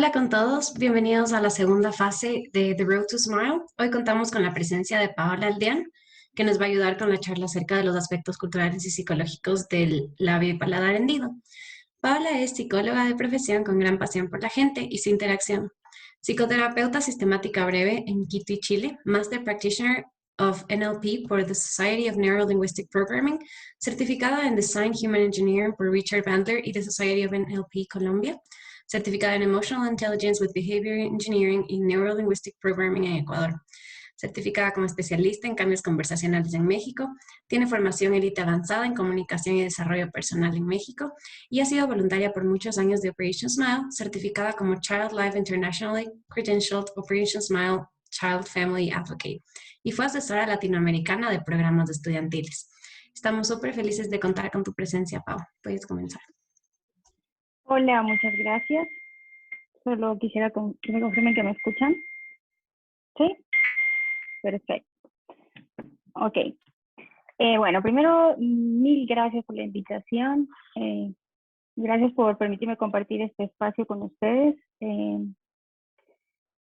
Hola con todos, bienvenidos a la segunda fase de The Road to Smile. Hoy contamos con la presencia de Paola Aldean, que nos va a ayudar con la charla acerca de los aspectos culturales y psicológicos del labio y paladar hendido. Paola es psicóloga de profesión con gran pasión por la gente y su interacción. Psicoterapeuta sistemática breve en Quito y Chile, Master Practitioner of NLP por the Society of Neuro-Linguistic Programming, certificada en Design Human Engineering por Richard Bandler y the Society of NLP Colombia, certificada en Emotional Intelligence with Behavior Engineering y Neuro-Linguistic Programming en Ecuador, certificada como especialista en cambios conversacionales en México, tiene formación élite avanzada en comunicación y desarrollo personal en México y ha sido voluntaria por muchos años de Operation Smile, certificada como Child Life Internationally Credentialed Operation Smile Child Family Advocate y fue asesora latinoamericana de programas estudiantiles. Estamos súper felices de contar con tu presencia, Pau. Puedes comenzar. Hola, muchas gracias. Solo quisiera que me confirmen que me escuchan. ¿Sí? Perfecto. Ok. Bueno, primero, mil gracias por la invitación. Gracias por permitirme compartir este espacio con ustedes.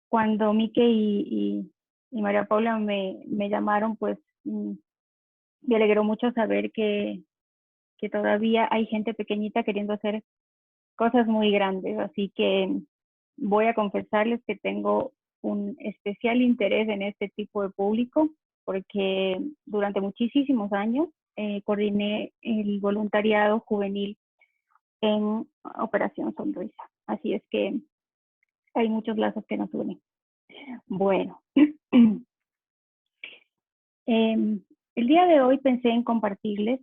Cuando Mike y María Paula me llamaron, pues me alegró mucho saber que todavía hay gente pequeñita queriendo hacer cosas muy grandes. Así que voy a confesarles que tengo un especial interés en este tipo de público porque durante muchísimos años coordiné el voluntariado juvenil en Operación Sonrisa. Así es que hay muchos lazos que nos unen. Bueno, el día de hoy pensé en compartirles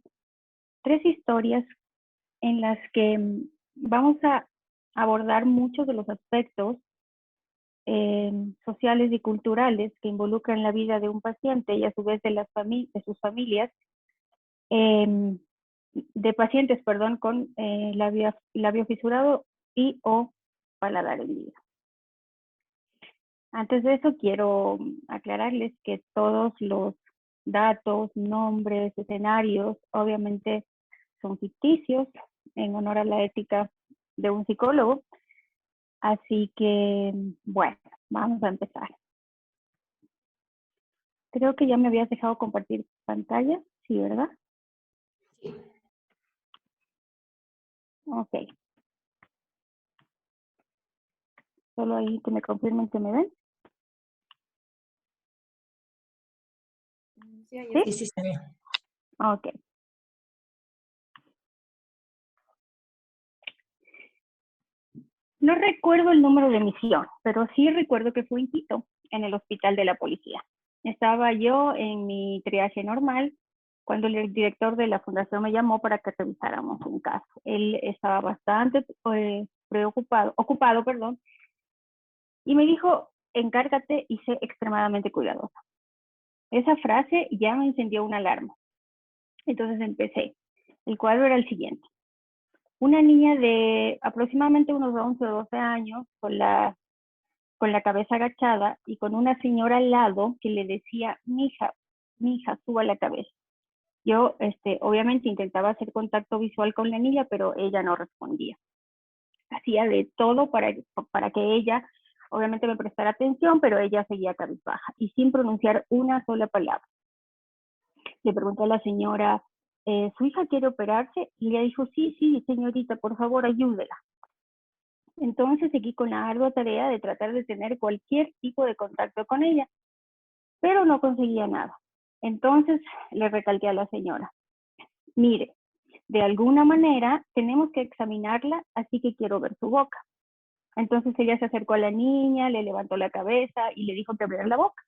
3 historias en las que vamos a abordar muchos de los aspectos sociales y culturales que involucran la vida de un paciente y a su vez de sus familias, de pacientes, perdón, con labio fisurado y o paladar hendido. Antes de eso quiero aclararles que todos los datos, nombres, escenarios, obviamente son ficticios en honor a la ética de un psicólogo. Así que, bueno, vamos a empezar. Creo que ya me habías dejado compartir pantalla, sí, ¿verdad? Sí. Ok. Solo ahí que me confirmen que me ven. Sí, sí, está bien. Ok. No recuerdo el número de misión, pero sí recuerdo que fue en Quito, en el hospital de la policía. Estaba yo en mi triaje normal cuando el director de la fundación me llamó para que revisáramos un caso. Él estaba bastante ocupado, y me dijo, encárgate y sé extremadamente cuidadosa. Esa frase ya me encendió una alarma. Entonces empecé. El cuadro era el siguiente. Una niña de aproximadamente unos 11 o 12 años, con la cabeza agachada y con una señora al lado que le decía, mija, suba la cabeza. Yo, obviamente intentaba hacer contacto visual con la niña, pero ella no respondía. Hacía de todo para que ella, obviamente, me prestara atención, pero ella seguía cabizbaja y sin pronunciar una sola palabra. Le pregunté a la señora, ¿su hija quiere operarse? Y ella dijo, sí, señorita, por favor, ayúdela. Entonces seguí con la ardua tarea de tratar de tener cualquier tipo de contacto con ella, pero no conseguía nada. Entonces le recalqué a la señora, mire, de alguna manera tenemos que examinarla, así que quiero ver su boca. Entonces ella se acercó a la niña, le levantó la cabeza y le dijo que abriera la boca.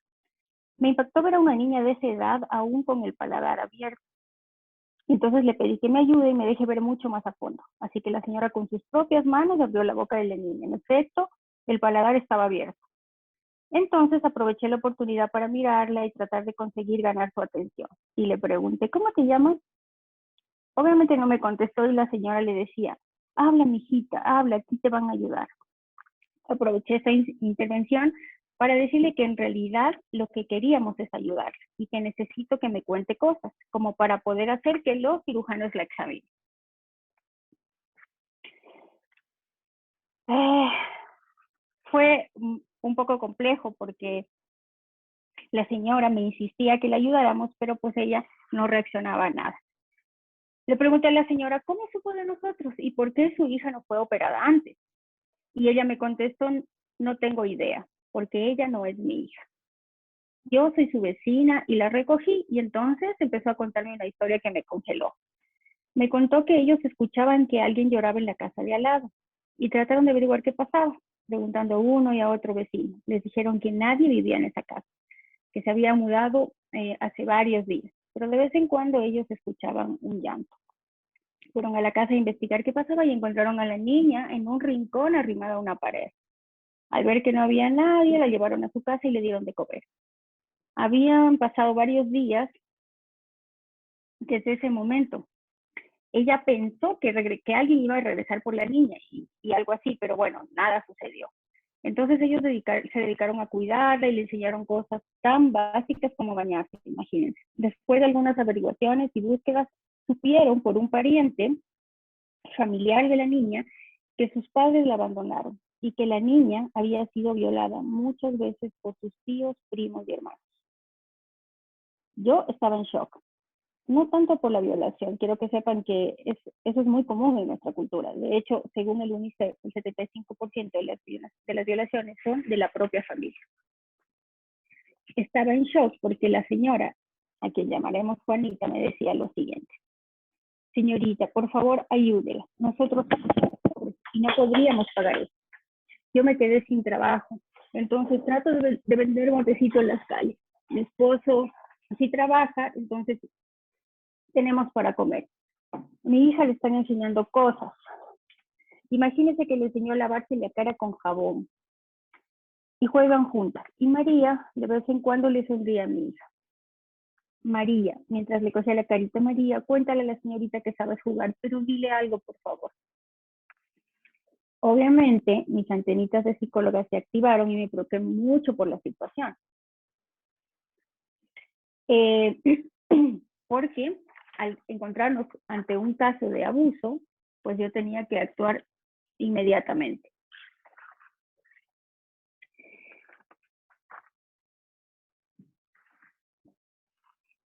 Me impactó ver a una niña de esa edad aún con el paladar abierto. Entonces le pedí que me ayude y me deje ver mucho más a fondo. Así que la señora con sus propias manos abrió la boca de la niña. En efecto, el paladar estaba abierto. Entonces aproveché la oportunidad para mirarla y tratar de conseguir ganar su atención. Y le pregunté, ¿cómo te llamas? Obviamente no me contestó y la señora le decía, habla, mijita, habla, aquí te van a ayudar. Aproveché esta intervención para decirle que en realidad lo que queríamos es ayudar y que necesito que me cuente cosas, como para poder hacer que los cirujanos la examinen. fue un poco complejo porque la señora me insistía que la ayudáramos, pero pues ella no reaccionaba a nada. Le pregunté a la señora, ¿cómo supo de nosotros? ¿Y por qué su hija no fue operada antes? Y ella me contestó, no tengo idea, porque ella no es mi hija. Yo soy su vecina y la recogí, y entonces empezó a contarme una historia que me congeló. Me contó que ellos escuchaban que alguien lloraba en la casa de al lado y trataron de averiguar qué pasaba, preguntando a uno y a otro vecino. Les dijeron que nadie vivía en esa casa, que se había mudado hace varios días, pero de vez en cuando ellos escuchaban un llanto. Fueron a la casa a investigar qué pasaba y encontraron a la niña en un rincón arrimada a una pared. Al ver que no había nadie, la llevaron a su casa y le dieron de comer. Habían pasado varios días desde ese momento. Ella pensó que alguien iba a regresar por la niña y algo así, pero bueno, nada sucedió. Entonces ellos se dedicaron a cuidarla y le enseñaron cosas tan básicas como bañarse, imagínense. Después de algunas averiguaciones y búsquedas, supieron por un pariente familiar de la niña que sus padres la abandonaron y que la niña había sido violada muchas veces por sus tíos, primos y hermanos. Yo estaba en shock. No tanto por la violación, quiero que sepan que eso es muy común en nuestra cultura. De hecho, según el UNICEF, el 75% de las violaciones son de la propia familia. Estaba en shock porque la señora, a quien llamaremos Juanita, me decía lo siguiente. Señorita, por favor, ayúdela. Nosotros y no podríamos pagar eso. Yo me quedé sin trabajo, entonces trato de vender montecito en las calles. Mi esposo sí trabaja, entonces tenemos para comer. Mi hija le están enseñando cosas. Imagínese que le enseñó a lavarse la cara con jabón y juegan juntas. Y María de vez en cuando le sonríe a mi hija. María, mientras le cosía la carita, María, cuéntale a la señorita que sabes jugar, pero dile algo, por favor. Obviamente, mis antenitas de psicóloga se activaron y me preocupé mucho por la situación. Porque al encontrarnos ante un caso de abuso, pues yo tenía que actuar inmediatamente.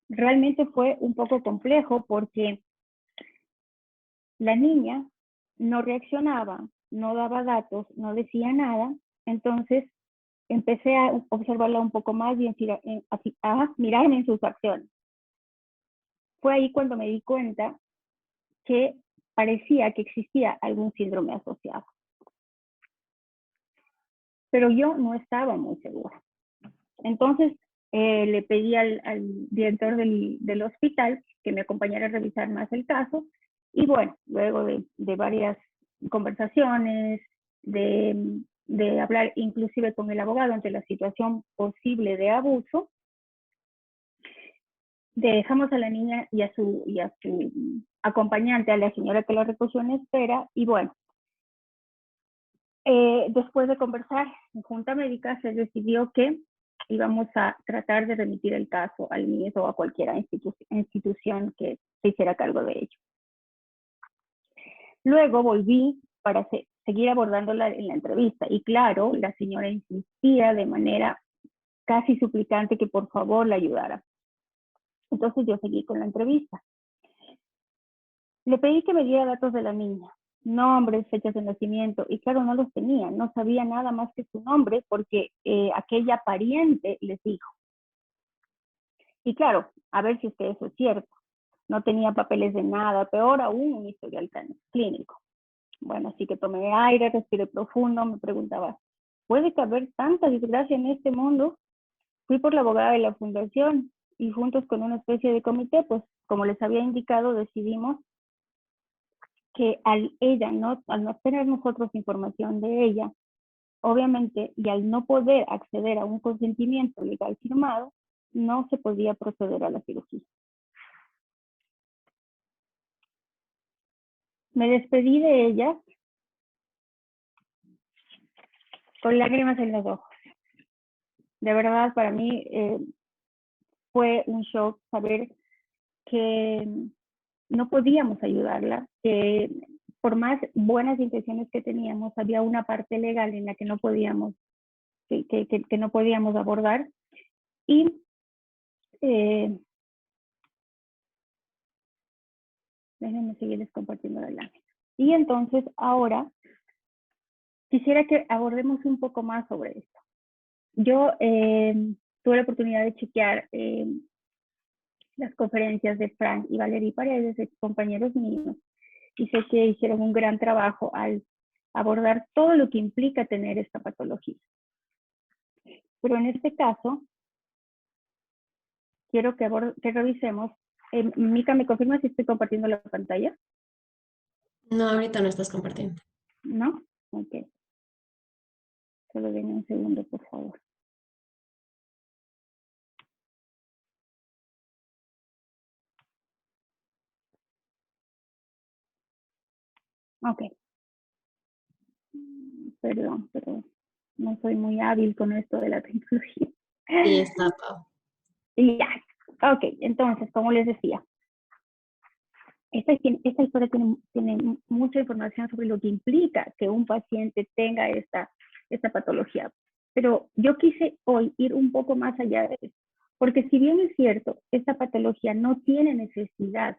Realmente fue un poco complejo porque la niña no reaccionaba, no daba datos, no decía nada, entonces empecé a observarla un poco más y a mirarme en sus acciones. Fue ahí cuando me di cuenta que parecía que existía algún síndrome asociado. Pero yo no estaba muy segura. Entonces le pedí al director del hospital que me acompañara a revisar más el caso y bueno, luego de varias conversaciones, de hablar inclusive con el abogado ante la situación posible de abuso, dejamos a la niña y a su acompañante, a la señora que la recogió en espera y bueno, después de conversar en junta médica se decidió que íbamos a tratar de remitir el caso al MIES o a cualquier institución que se hiciera cargo de ello. Luego volví para seguir abordándola en la entrevista y claro, la señora insistía de manera casi suplicante que por favor la ayudara. Entonces yo seguí con la entrevista. Le pedí que me diera datos de la niña, nombres, fechas de nacimiento, y claro, no los tenía, no sabía nada más que su nombre porque aquella pariente les dijo. Y claro, a ver si es que eso es cierto, no tenía papeles de nada, peor aún un historial clínico. Bueno, así que tomé aire, respiré profundo, me preguntaba, ¿puede caber tanta desgracia en este mundo? Fui por la abogada de la fundación y juntos con una especie de comité, pues como les había indicado, decidimos que al no tener nosotros información de ella, obviamente, y al no poder acceder a un consentimiento legal firmado, no se podía proceder a la cirugía. Me despedí de ella con lágrimas en los ojos. De verdad, para mí fue un shock saber que no podíamos ayudarla, que por más buenas intenciones que teníamos, había una parte legal en la que no podíamos, que no podíamos abordar. Y déjenme seguirles compartiendo la lámina. Y entonces ahora quisiera que abordemos un poco más sobre esto. Yo tuve la oportunidad de chequear las conferencias de Frank y Valerie Paredes, compañeros míos, y sé que hicieron un gran trabajo al abordar todo lo que implica tener esta patología. Pero en este caso, quiero que revisemos. Mica, ¿me confirma si estoy compartiendo la pantalla? No, ahorita no estás compartiendo. ¿No? Ok. Solo denme un segundo, por favor. Ok. Perdón, pero no soy muy hábil con esto de la tecnología. Sí, está todo. Y ya. Ok, entonces, como les decía, esta historia tiene mucha información sobre lo que implica que un paciente tenga esta patología. Pero yo quise hoy ir un poco más allá de eso, porque si bien es cierto, esta patología no tiene necesidad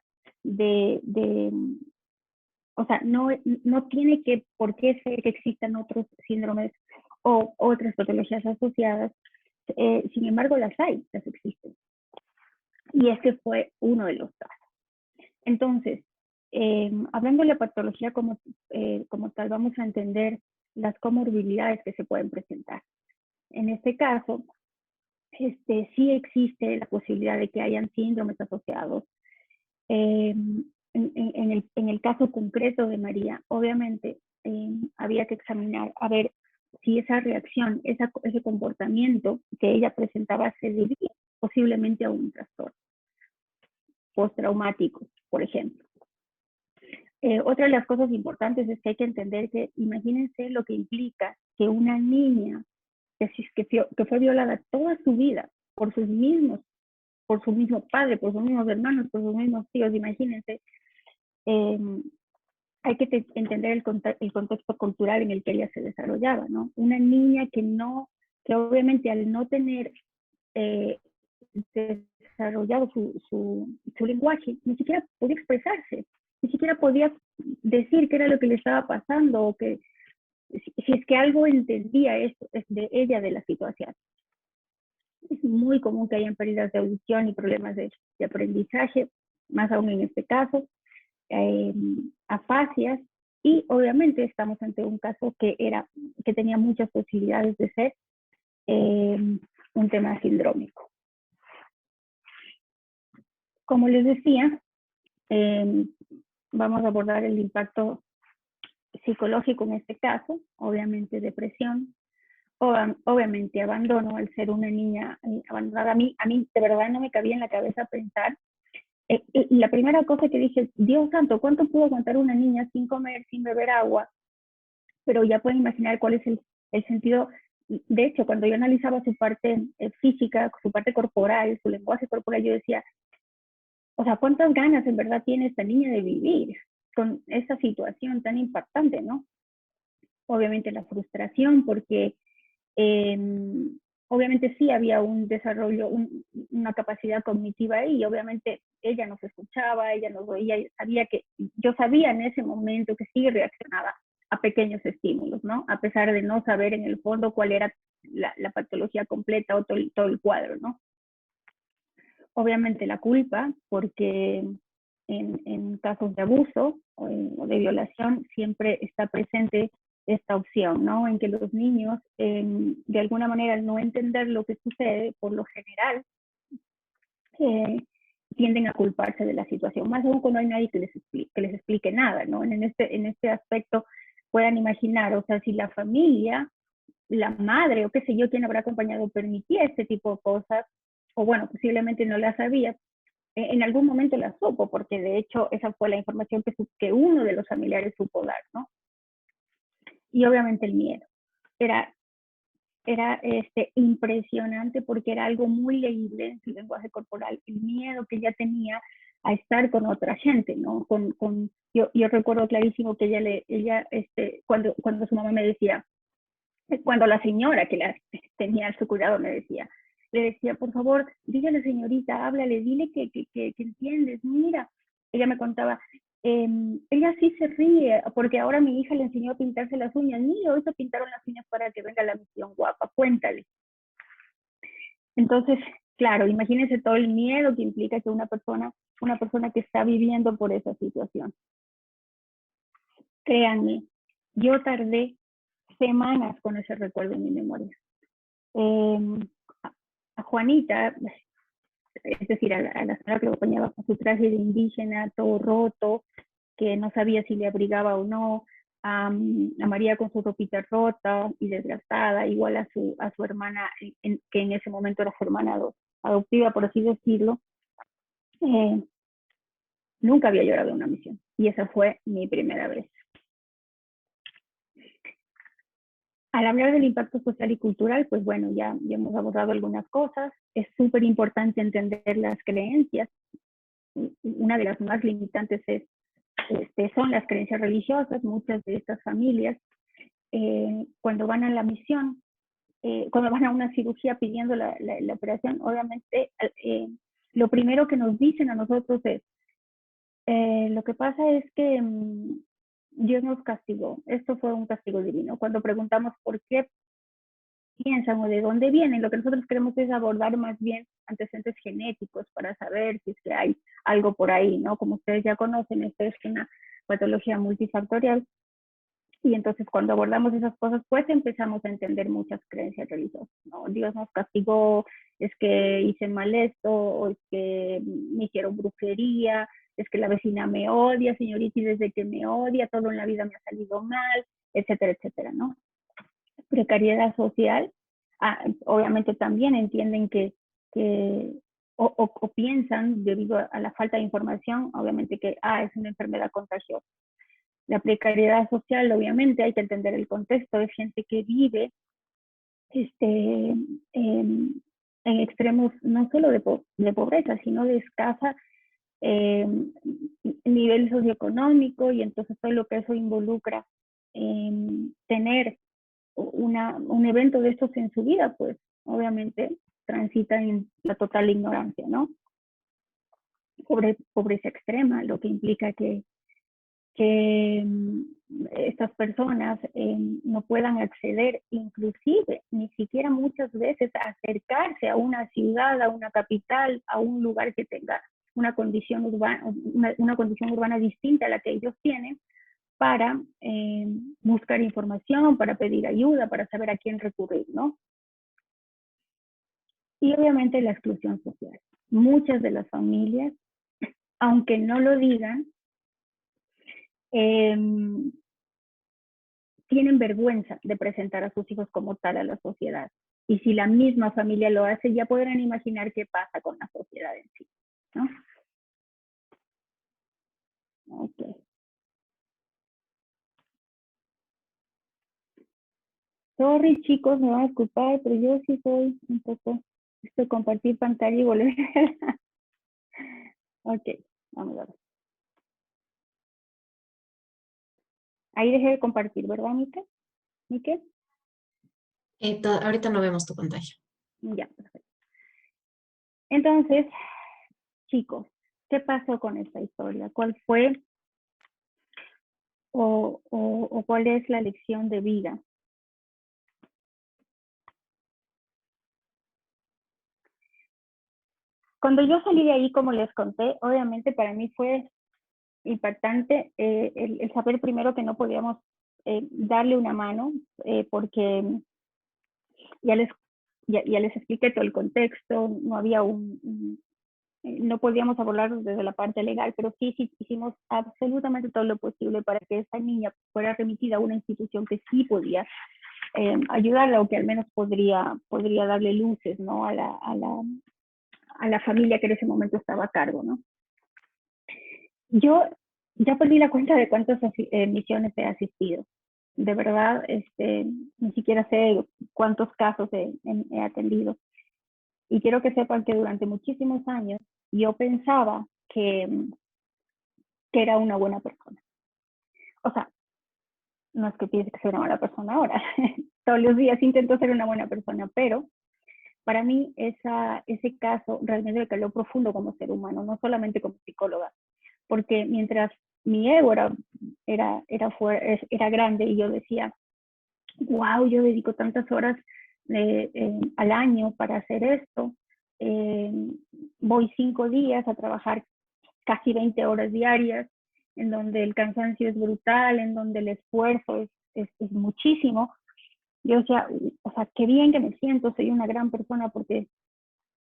o sea, no tiene por qué ser que existan otros síndromes o otras patologías asociadas, sin embargo las existen. Y este fue uno de los casos. Entonces, hablando de la patología como tal, vamos a entender las comorbilidades que se pueden presentar. En este caso, sí existe la posibilidad de que hayan síndromes asociados. En el caso concreto de María, obviamente había que examinar a ver si esa reacción, ese comportamiento que ella presentaba se debía posiblemente a un trastorno postraumático, por ejemplo. Otra de las cosas importantes es que hay que entender que, imagínense lo que implica que una niña que fue violada toda su vida por su mismo padre, por sus mismos hermanos, por sus mismos tíos, imagínense, hay que entender el contexto cultural en el que ella se desarrollaba, ¿no? Una niña que obviamente al no tener desarrollado su lenguaje, ni siquiera podía expresarse, ni siquiera podía decir qué era lo que le estaba pasando o que si es que algo entendía esto de ella de la situación. Es muy común que hayan pérdidas de audición y problemas de aprendizaje, más aún en este caso, afasias, y obviamente estamos ante un caso que tenía muchas posibilidades de ser un tema sindrómico. Como les decía, vamos a abordar el impacto psicológico en este caso, obviamente depresión, obviamente abandono al ser una niña abandonada. A mí de verdad no me cabía en la cabeza pensar. La primera cosa que dije, Dios santo, ¿cuánto pudo aguantar una niña sin comer, sin beber agua? Pero ya pueden imaginar cuál es el sentido. De hecho, cuando yo analizaba su parte física, su parte corporal, su lenguaje corporal, yo decía, o sea, ¿cuántas ganas en verdad tiene esta niña de vivir con esta situación tan impactante, ¿no? Obviamente la frustración, porque obviamente sí había un desarrollo, una capacidad cognitiva ahí, y obviamente ella nos escuchaba, ella nos oía, yo sabía en ese momento que sí reaccionaba a pequeños estímulos, ¿no? A pesar de no saber en el fondo cuál era la patología completa o todo el cuadro, ¿no? Obviamente la culpa, porque en casos de abuso o de violación siempre está presente esta opción, ¿no? En que los niños, de alguna manera, al no entender lo que sucede, por lo general, tienden a culparse de la situación, más aún cuando hay nadie que les explique nada, ¿no? En este aspecto puedan imaginar, o sea, si la familia, la madre o qué sé yo, quien habrá acompañado, permitía este tipo de cosas, o bueno, posiblemente no las sabía, en algún momento la supo, porque de hecho esa fue la información que uno de los familiares supo dar, ¿no? Y obviamente el miedo. Era impresionante porque era algo muy leíble en su lenguaje corporal, el miedo que ella tenía a estar con otra gente, ¿no? Yo recuerdo clarísimo que cuando su mamá me decía, cuando la señora que la tenía a su cuidado le decía, por favor, dígale señorita, háblale, dile que entiendes, mira. Ella me contaba, ella sí se ríe, porque ahora mi hija le enseñó a pintarse las uñas. Mira, hoy se pintaron las uñas para que venga la misión, guapa, cuéntale. Entonces, claro, imagínense todo el miedo que implica que una persona que está viviendo por esa situación. Créanme, yo tardé semanas con ese recuerdo en mi memoria. A Juanita, es decir, a la señora que lo acompañaba con su traje de indígena, todo roto, que no sabía si le abrigaba o no, a María con su ropita rota y desgastada, igual a su hermana, que en ese momento era su hermana adoptiva, por así decirlo. Nunca había llorado en una misión y esa fue mi primera vez. Al hablar del impacto social y cultural, pues bueno, ya hemos abordado algunas cosas. Es súper importante entender las creencias. Una de las más limitantes son las creencias religiosas. Muchas de estas familias, cuando van a la misión, cuando van a una cirugía pidiendo la operación, obviamente lo primero que nos dicen a nosotros es, lo que pasa es que Dios nos castigó, esto fue un castigo divino. Cuando preguntamos por qué piensan o de dónde vienen, lo que nosotros queremos es abordar más bien antecedentes genéticos para saber si es que hay algo por ahí, ¿no? Como ustedes ya conocen, esta es una patología multifactorial. Y entonces cuando abordamos esas cosas, pues empezamos a entender muchas creencias religiosas, ¿no? Dios nos castigó, es que hice mal esto, o es que me hicieron brujería, es que la vecina me odia, señorita, y desde que me odia, todo en la vida me ha salido mal, etcétera, etcétera, ¿no? Precariedad social, obviamente también entienden o piensan, debido a la falta de información, obviamente que es una enfermedad contagiosa. La precariedad social, obviamente, hay que entender el contexto de gente que vive en extremos no solo de pobreza, sino de escasa nivel socioeconómico, y entonces todo lo que eso involucra tener un evento de estos en su vida, pues obviamente transita en la total ignorancia, ¿no? Pobreza extrema, lo que implica que estas personas no puedan acceder, inclusive, ni siquiera muchas veces acercarse a una ciudad, a una capital, a un lugar que tenga una condición urbana distinta a la que ellos tienen, para buscar información, para pedir ayuda, para saber a quién recurrir, ¿no? Y obviamente la exclusión social. Muchas de las familias, aunque no lo digan, tienen vergüenza de presentar a sus hijos como tal a la sociedad. Y si la misma familia lo hace, ya podrán imaginar qué pasa con la sociedad en sí, ¿no? Ok. Sorry, chicos, me van a disculpar, pero yo sí soy un poco compartir pantalla y volver. Ok, vamos a ver. Ahí dejé de compartir, ¿verdad, Miquel? ¿Miquel? Ahorita no vemos tu pantalla. Ya, perfecto. Entonces, chicos, ¿qué pasó con esta historia? ¿Cuál fue o cuál es la lección de vida? Cuando yo salí de ahí, como les conté, obviamente para mí fue impactante el saber primero que no podíamos darle una mano, porque ya les expliqué todo el contexto, no había no podíamos abordarlo desde la parte legal, pero sí hicimos absolutamente todo lo posible para que esa niña fuera remitida a una institución que sí podía ayudarla, o que al menos podría darle luces, ¿no? a la familia que en ese momento estaba a cargo, ¿no? Yo ya perdí la cuenta de cuántas misiones he asistido. De verdad, ni siquiera sé cuántos casos he atendido. Y quiero que sepan que durante muchísimos años yo pensaba que, que era una buena persona. O sea, no es que piense que soy una mala persona ahora, todos los días intento ser una buena persona, pero para mí ese caso realmente me caló profundo como ser humano, no solamente como psicóloga, porque mientras mi ego era grande y yo decía, wow, yo dedico tantas horas al año para hacer esto, eh, voy 5 días a trabajar casi 20 horas diarias, en donde el cansancio es brutal, en donde el esfuerzo es muchísimo. Yo decía, o sea, qué bien que me siento, soy una gran persona porque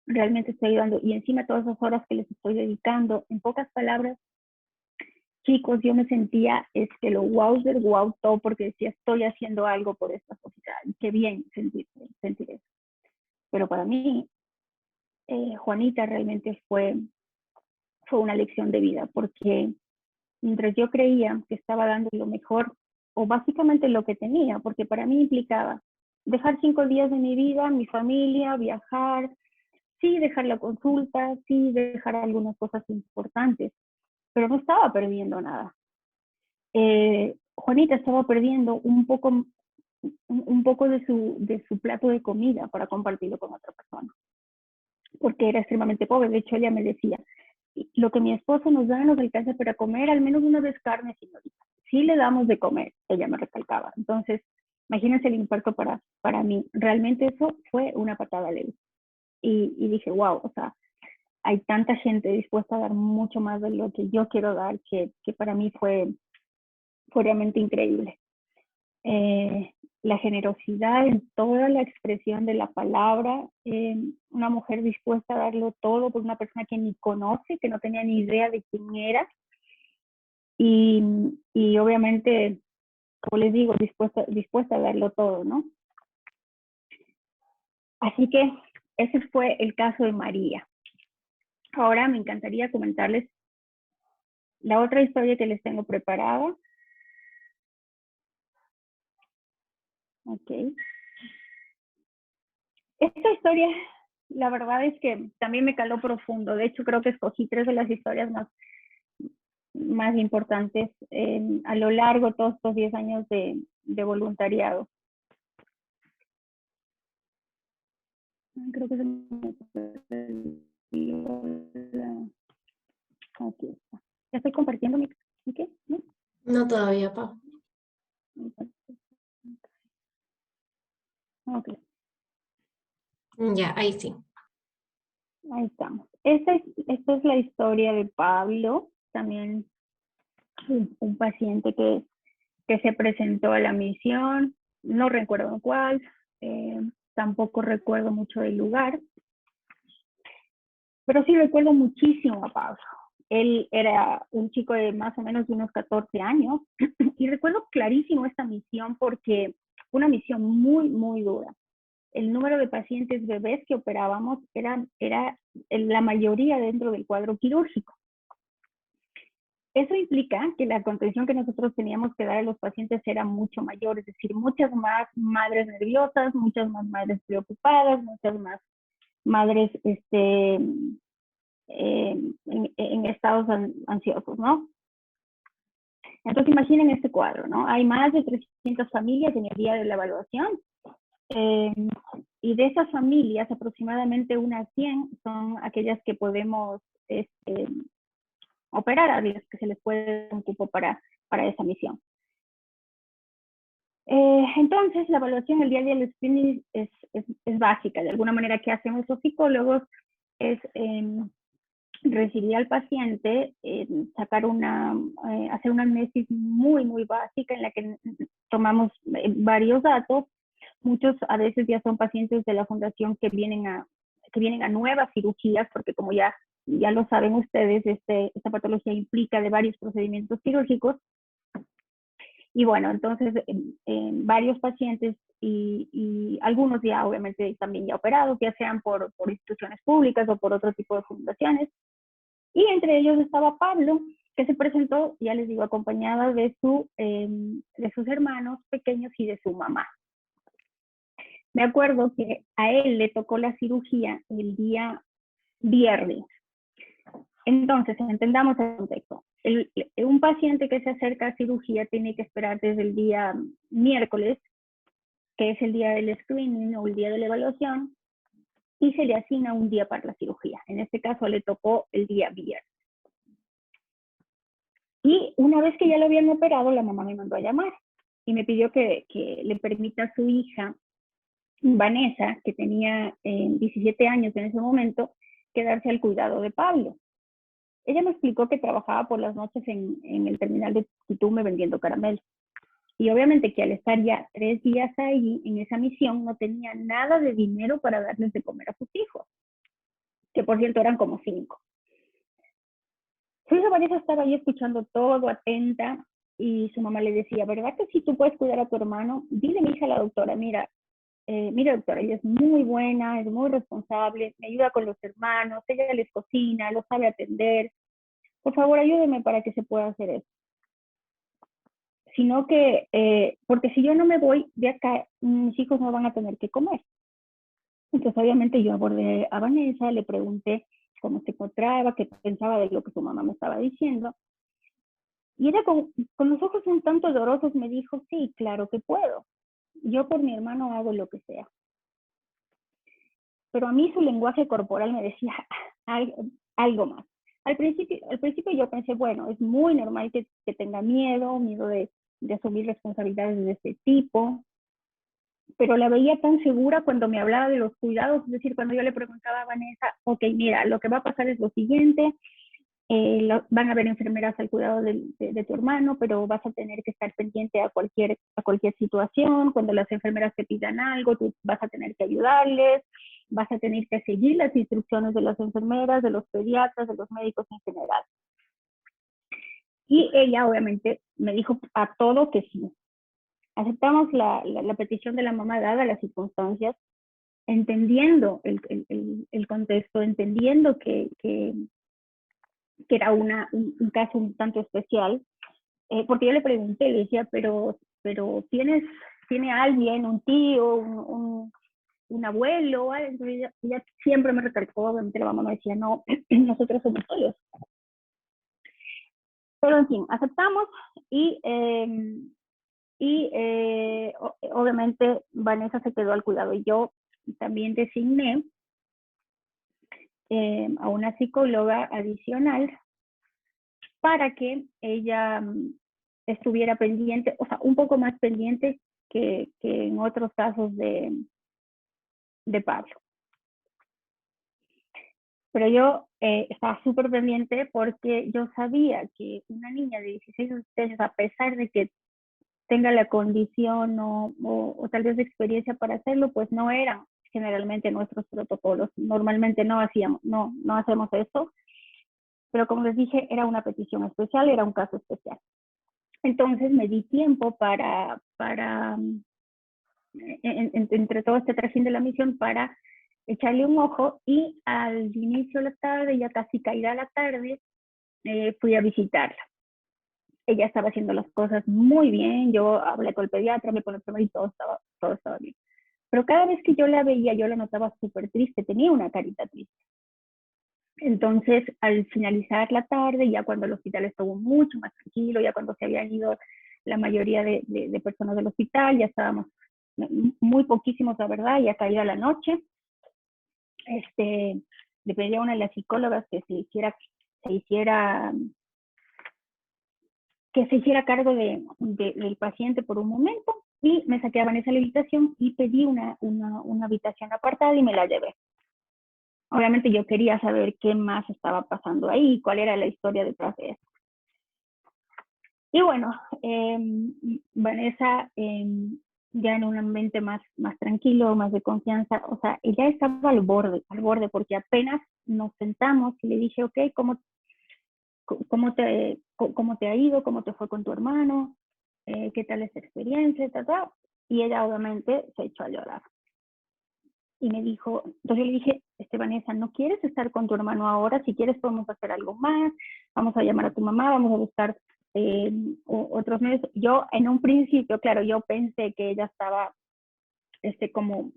realmente estoy ayudando. Y encima todas esas horas que les estoy dedicando, en pocas palabras, chicos, yo me sentía lo wow del wow todo porque decía, estoy haciendo algo por esta sociedad. Y qué bien sentir eso. Pero para mí, Juanita realmente fue una lección de vida porque mientras yo creía que estaba dando lo mejor o básicamente lo que tenía, porque para mí implicaba dejar 5 días de mi vida, mi familia, viajar, sí dejar la consulta, sí dejar algunas cosas importantes, pero no estaba perdiendo nada. Juanita estaba perdiendo un poco de su plato de comida para compartirlo con otra persona, porque era extremadamente pobre. De hecho, ella me decía, lo que mi esposo nos da nos alcanza para comer al menos una vez carne, señorita. Sí le damos de comer, ella me recalcaba. Entonces, imagínense el impacto para mí. Realmente eso fue una patada leve. Y dije, wow, o sea, hay tanta gente dispuesta a dar mucho más de lo que yo quiero dar, que para mí fue realmente increíble. La generosidad en toda la expresión de la palabra, una mujer dispuesta a darlo todo por una persona que ni conoce, que no tenía ni idea de quién era, y obviamente, como les digo, dispuesta a darlo todo, ¿no? Así que ese fue el caso de María. Ahora me encantaría comentarles la otra historia que les tengo preparada. Ok. Esta historia, la verdad es que también me caló profundo. De hecho, creo que escogí 3 de las historias más importantes a lo largo de todos estos 10 años de voluntariado. Creo que se me... Aquí está. Ya estoy compartiendo mi... ¿Qué? ¿No? No todavía, Pau. Ok, Ya, ahí sí. ahí estamos. Esta es la historia de Pablo, también un paciente que se presentó a la misión, no recuerdo cuál, tampoco recuerdo mucho del lugar, pero sí recuerdo muchísimo a Pablo. Él era un chico de más o menos unos 14 años y recuerdo clarísimo esta misión porque fue una misión muy, muy dura. El número de pacientes bebés que operábamos era la mayoría dentro del cuadro quirúrgico. Eso implica que la contención que nosotros teníamos que dar a los pacientes era mucho mayor, es decir, muchas más madres nerviosas, muchas más madres preocupadas, muchas más madres en estados ansiosos, ¿no? Entonces imaginen este cuadro, ¿no? Hay más de 300 familias en el día de la evaluación y de esas familias aproximadamente unas 100 son aquellas que podemos operar, a las que se les puede dar un cupo para esa misión. Entonces, la evaluación el día del screening es básica. De alguna manera, ¿qué hacemos los psicólogos? Es recibir al paciente, hacer una anamnesis muy, muy básica en la que tomamos varios datos. Muchos a veces ya son pacientes de la fundación que vienen a nuevas cirugías, porque como ya lo saben ustedes, esta patología implica de varios procedimientos quirúrgicos. Y bueno, entonces varios pacientes y algunos ya obviamente también ya operados, ya sean por instituciones públicas o por otro tipo de fundaciones. Y entre ellos estaba Pablo, que se presentó, ya les digo, acompañada de sus hermanos pequeños y de su mamá. Me acuerdo que a él le tocó la cirugía el día viernes. Entonces, entendamos el contexto. Un paciente que se acerca a cirugía tiene que esperar desde el día miércoles, que es el día del screening o el día de la evaluación, y se le asigna un día para la cirugía. En este caso le tocó el día viernes. Y una vez que ya lo habían operado, la mamá me mandó a llamar y me pidió que le permita a su hija, Vanessa, que tenía 17 años en ese momento, quedarse al cuidado de Pablo. Ella me explicó que trabajaba por las noches en el terminal de Quitume vendiendo caramelos. Y obviamente que al estar ya 3 días ahí en esa misión, no tenía nada de dinero para darles de comer a sus hijos, que por cierto eran como 5. Su hija Vanessa estaba ahí escuchando todo, atenta, y su mamá le decía, ¿verdad que si tú puedes cuidar a tu hermano? Dile mi hija a la doctora, mira doctora, ella es muy buena, es muy responsable, me ayuda con los hermanos, ella les cocina, los sabe atender. Por favor, ayúdeme para que se pueda hacer eso. Sino que, porque si yo no me voy de acá, mis hijos no van a tener que comer. Entonces, obviamente, yo abordé a Vanessa, le pregunté cómo se encontraba, qué pensaba de lo que su mamá me estaba diciendo. Y ella con los ojos un tanto llorosos me dijo, sí, claro que puedo. Yo por mi hermano hago lo que sea. Pero a mí su lenguaje corporal me decía algo más. Al principio yo pensé, bueno, es muy normal que tenga miedo de asumir responsabilidades de este tipo, pero la veía tan segura cuando me hablaba de los cuidados, es decir, cuando yo le preguntaba a Vanessa, ok, mira, lo que va a pasar es lo siguiente, van a haber enfermeras al cuidado de tu hermano, pero vas a tener que estar pendiente a cualquier situación, cuando las enfermeras te pidan algo, tú vas a tener que ayudarles, vas a tener que seguir las instrucciones de las enfermeras, de los pediatras, de los médicos en general. Y ella obviamente me dijo a todo que sí. Aceptamos la petición de la mamá dada las circunstancias, entendiendo el contexto, entendiendo que era un caso un tanto especial, porque yo le pregunté, le decía, pero ¿tiene alguien, un tío, un abuelo? Entonces ella siempre me recalcó, obviamente la mamá me decía, no, nosotros somos solos. Pero en fin, aceptamos y, obviamente Vanessa se quedó al cuidado y yo también designé a una psicóloga adicional para que ella estuviera pendiente, o sea, un poco más pendiente que en otros casos de Pablo. Pero yo estaba súper pendiente porque yo sabía que una niña de 16 años, a pesar de que tenga la condición o tal vez experiencia para hacerlo, pues no eran generalmente nuestros protocolos. Normalmente no hacemos eso, pero como les dije, era una petición especial, era un caso especial. Entonces me di tiempo entre todo este trajín de la misión, para echarle un ojo, y al inicio de la tarde, ya casi caída la tarde, fui a visitarla. Ella estaba haciendo las cosas muy bien, yo hablé con el pediatra, me pone el y todo estaba bien. Pero cada vez que yo la veía, yo la notaba súper triste, tenía una carita triste. Entonces, al finalizar la tarde, ya cuando el hospital estuvo mucho más tranquilo, ya cuando se habían ido la mayoría de personas del hospital, ya estábamos muy poquísimos, la verdad, ya caía la noche, le pedí a una de las psicólogas que se hiciera cargo del paciente por un momento, y me saqué a Vanessa a la habitación y pedí una habitación apartada y me la llevé. Obviamente yo quería saber qué más estaba pasando ahí, cuál era la historia detrás de eso. Y bueno, Vanessa, ya en un ambiente más tranquilo, más de confianza, o sea, ella estaba al borde, porque apenas nos sentamos y le dije, ok, ¿cómo te ha ido? ¿Cómo te fue con tu hermano? ¿Qué tal esta experiencia? Y ella obviamente se echó a llorar. Y me dijo, entonces yo le dije, Vanessa, ¿no quieres estar con tu hermano ahora? Si quieres podemos hacer algo más, vamos a llamar a tu mamá, vamos a buscar otros medios. Yo en un principio, claro, yo pensé que ella estaba como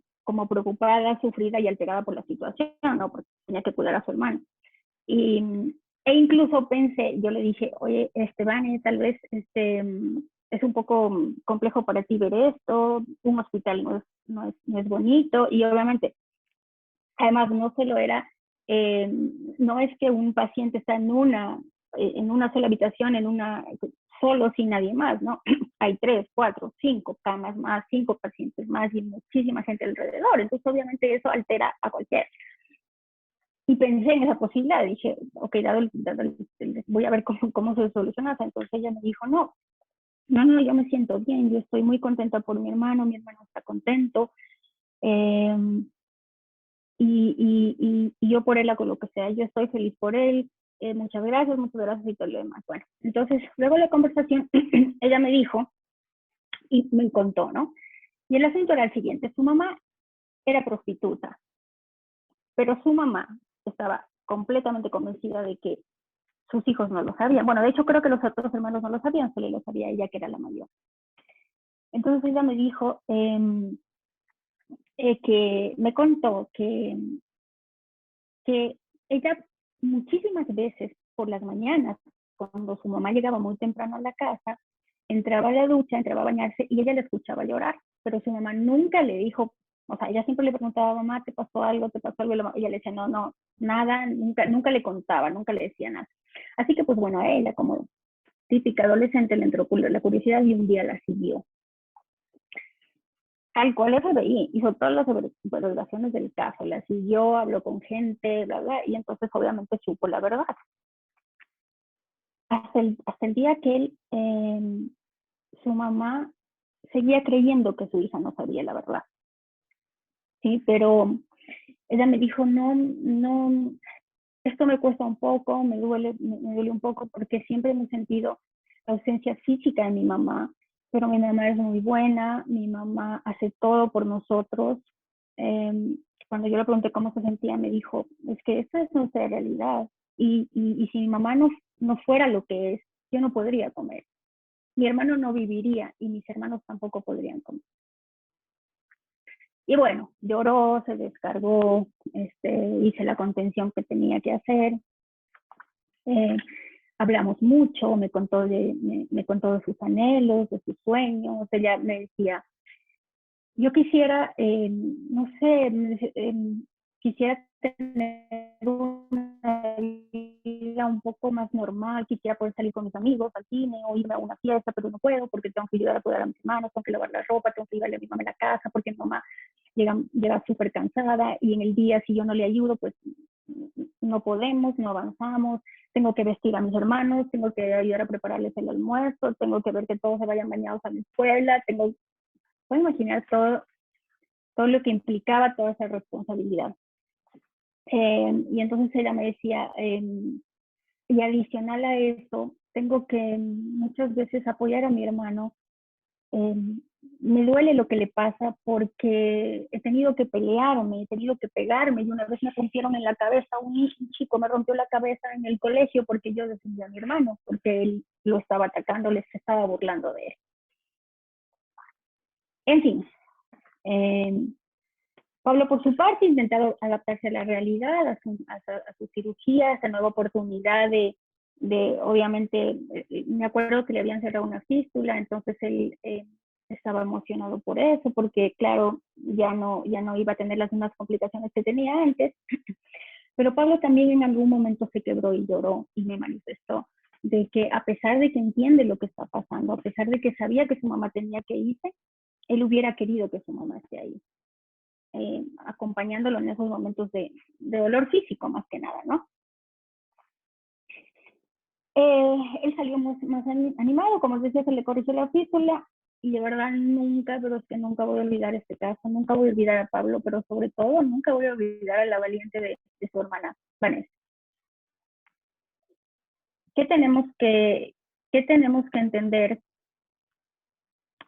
preocupada, sufrida y alterada por la situación, ¿no? Porque tenía que cuidar a su hermano. Y E incluso pensé, yo le dije, oye, Vane, tal vez es un poco complejo para ti ver esto, un hospital no es bonito, y obviamente, además no solo era, no es que un paciente está en una sola habitación, solo sin nadie más, ¿no? Hay 3, 4, 5 camas más, 5 pacientes más y muchísima gente alrededor, entonces obviamente eso altera a cualquiera. Y pensé en esa posibilidad, dije, ok, voy a ver cómo se soluciona. Entonces ella me dijo, no, yo me siento bien, yo estoy muy contenta por mi hermano está contento, eh, y yo por él hago lo que sea, yo estoy feliz por él, muchas gracias y todo lo demás. Bueno, entonces luego de la conversación, ella me dijo y me contó, ¿no? Y el asunto era el siguiente, su mamá era prostituta, pero su mamá estaba completamente convencida de que sus hijos no lo sabían. Bueno, de hecho creo que los otros hermanos no lo sabían, solo lo sabía ella, que era la mayor. Entonces ella me dijo que me contó que ella muchísimas veces por las mañanas, cuando su mamá llegaba muy temprano a la casa, entraba a la ducha, entraba a bañarse y ella le escuchaba llorar, pero su mamá nunca le dijo, o sea, ella siempre le preguntaba, mamá, ¿te pasó algo? ¿Te pasó algo? Y ella le decía, no, nada, nunca le contaba, nunca le decía nada. Así que pues bueno, a ella como típica adolescente le entró la curiosidad y un día la siguió. Al cual FBI hizo todas las averiguaciones del caso, la siguió, habló con gente, bla, bla, y entonces obviamente supo la verdad. Hasta el día que su mamá seguía creyendo que su hija no sabía la verdad. Sí, pero ella me dijo, no, esto me cuesta un poco, me duele un poco porque siempre me he sentido la ausencia física de mi mamá, pero mi mamá es muy buena, mi mamá hace todo por nosotros. Eh, Cuando yo le pregunté cómo se sentía, me dijo, es que esta es nuestra realidad y si mi mamá no fuera lo que es, yo no podría comer. Mi hermano no viviría y mis hermanos tampoco podrían comer. Y bueno, lloró, se descargó, hice la contención que tenía que hacer. Eh, Hablamos mucho, me contó de sus anhelos, de sus sueños. Ella me decía, yo quisiera, no sé, quisiera tener una vida un poco más normal, quisiera poder salir con mis amigos al cine o irme a una fiesta, pero no puedo porque tengo que ayudar a cuidar a mis hermanos, tengo que lavar la ropa, tengo que ayudarle a mi mamá en la casa porque mi mamá llega súper cansada y en el día si yo no le ayudo, pues no podemos, no avanzamos, tengo que vestir a mis hermanos, tengo que ayudar a prepararles el almuerzo, tengo que ver que todos se vayan bañados a mi escuela, puedo imaginar todo lo que implicaba toda esa responsabilidad. Y entonces ella me decía, y adicional a eso, tengo que muchas veces apoyar a mi hermano. Me duele lo que le pasa porque he tenido que pelearme, he tenido que pegarme, y una vez me rompieron en la cabeza, un chico me rompió la cabeza en el colegio porque yo defendía a mi hermano, porque él lo estaba atacando, les estaba burlando de él. En fin, Pablo, por su parte, ha intentado adaptarse a la realidad, a su cirugía, a esta nueva oportunidad obviamente, me acuerdo que le habían cerrado una fístula, entonces él estaba emocionado por eso, porque claro, ya no iba a tener las mismas complicaciones que tenía antes. Pero Pablo también en algún momento se quebró y lloró y me manifestó de que a pesar de que entiende lo que está pasando, a pesar de que sabía que su mamá tenía que irse, él hubiera querido que su mamá esté ahí. Acompañándolo en esos momentos de dolor físico más que nada, ¿no? Él salió más animado, como os decía, se le corrigió la fístula y de verdad nunca, pero es que nunca voy a olvidar este caso, nunca voy a olvidar a Pablo, pero sobre todo nunca voy a olvidar a la valiente de su hermana, Vanessa. ¿Qué tenemos que entender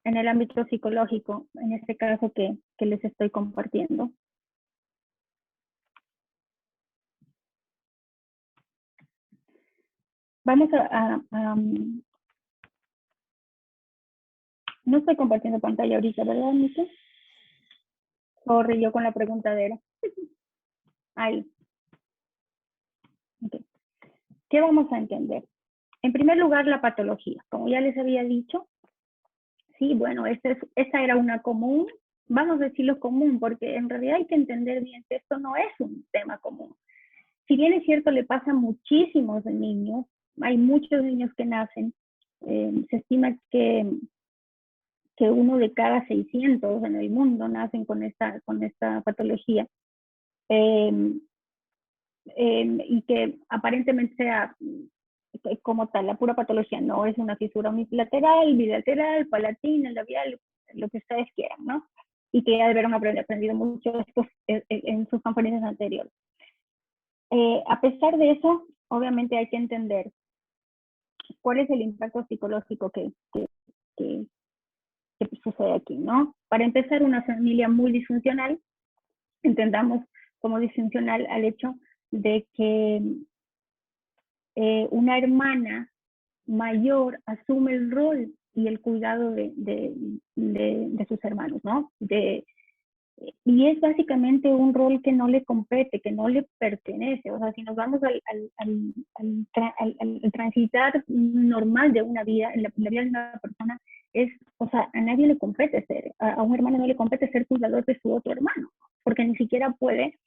en el ámbito psicológico, en este caso que les estoy compartiendo? Vamos no estoy compartiendo pantalla ahorita, ¿verdad, Nico? Sorry, yo con la preguntadera. Ahí. Okay. ¿Qué vamos a entender? En primer lugar, la patología. Como ya les había dicho, sí, bueno, esa era una común, vamos a decirlo común, porque en realidad hay que entender bien que esto no es un tema común. Si bien es cierto, le pasa a muchísimos niños, hay muchos niños que nacen, se estima que 1 de cada 600 en el mundo nacen con esta patología, y que aparentemente sea como tal, la pura patología, no es una fisura unilateral, bilateral, palatina, labial, lo que ustedes quieran, ¿no? Y que ya debieron haber aprendido mucho estos en sus conferencias anteriores. A pesar de eso, obviamente hay que entender cuál es el impacto psicológico que sucede aquí, ¿no? Para empezar, una familia muy disfuncional, entendamos como disfuncional al hecho de que una hermana mayor asume el rol y el cuidado de sus hermanos, ¿no? Y es básicamente un rol que no le compete, que no le pertenece. O sea, si nos vamos al transitar normal de una vida, en la vida de una persona, o sea, a nadie le compete ser, a un hermano no le compete ser cuidador de su otro hermano, porque ni siquiera puede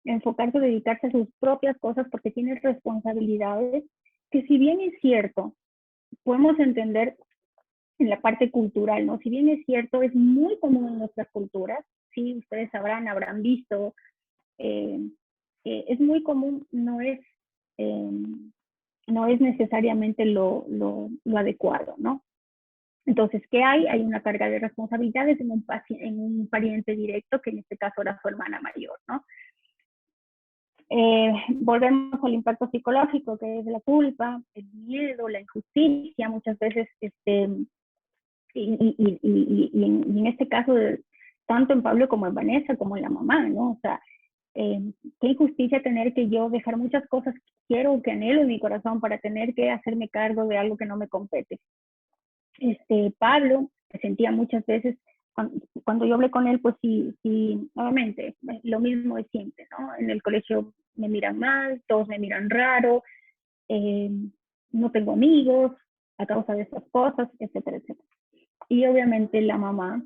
enfocarse o dedicarse a sus propias cosas porque tiene responsabilidades que, si bien es cierto, podemos entender en la parte cultural, ¿no? Si bien es cierto, es muy común en nuestras culturas, sí, ustedes habrán visto, es muy común, eh, no es necesariamente lo adecuado, ¿no? Entonces, ¿qué hay? Hay una carga de responsabilidades en un pariente directo, que en este caso era su hermana mayor, ¿no? Volvemos al impacto psicológico, que es la culpa, el miedo, la injusticia, muchas veces, y en este caso, tanto en Pablo como en Vanessa, como en la mamá, ¿no? O sea, qué injusticia tener que yo dejar muchas cosas que quiero, que anhelo en mi corazón, para tener que hacerme cargo de algo que no me compete. Pablo se sentía muchas veces, cuando yo hablé con él, pues sí, nuevamente, lo mismo de siempre, ¿no? En el colegio me miran mal, todos me miran raro, no tengo amigos a causa de estas cosas, etcétera, etcétera. Y obviamente la mamá,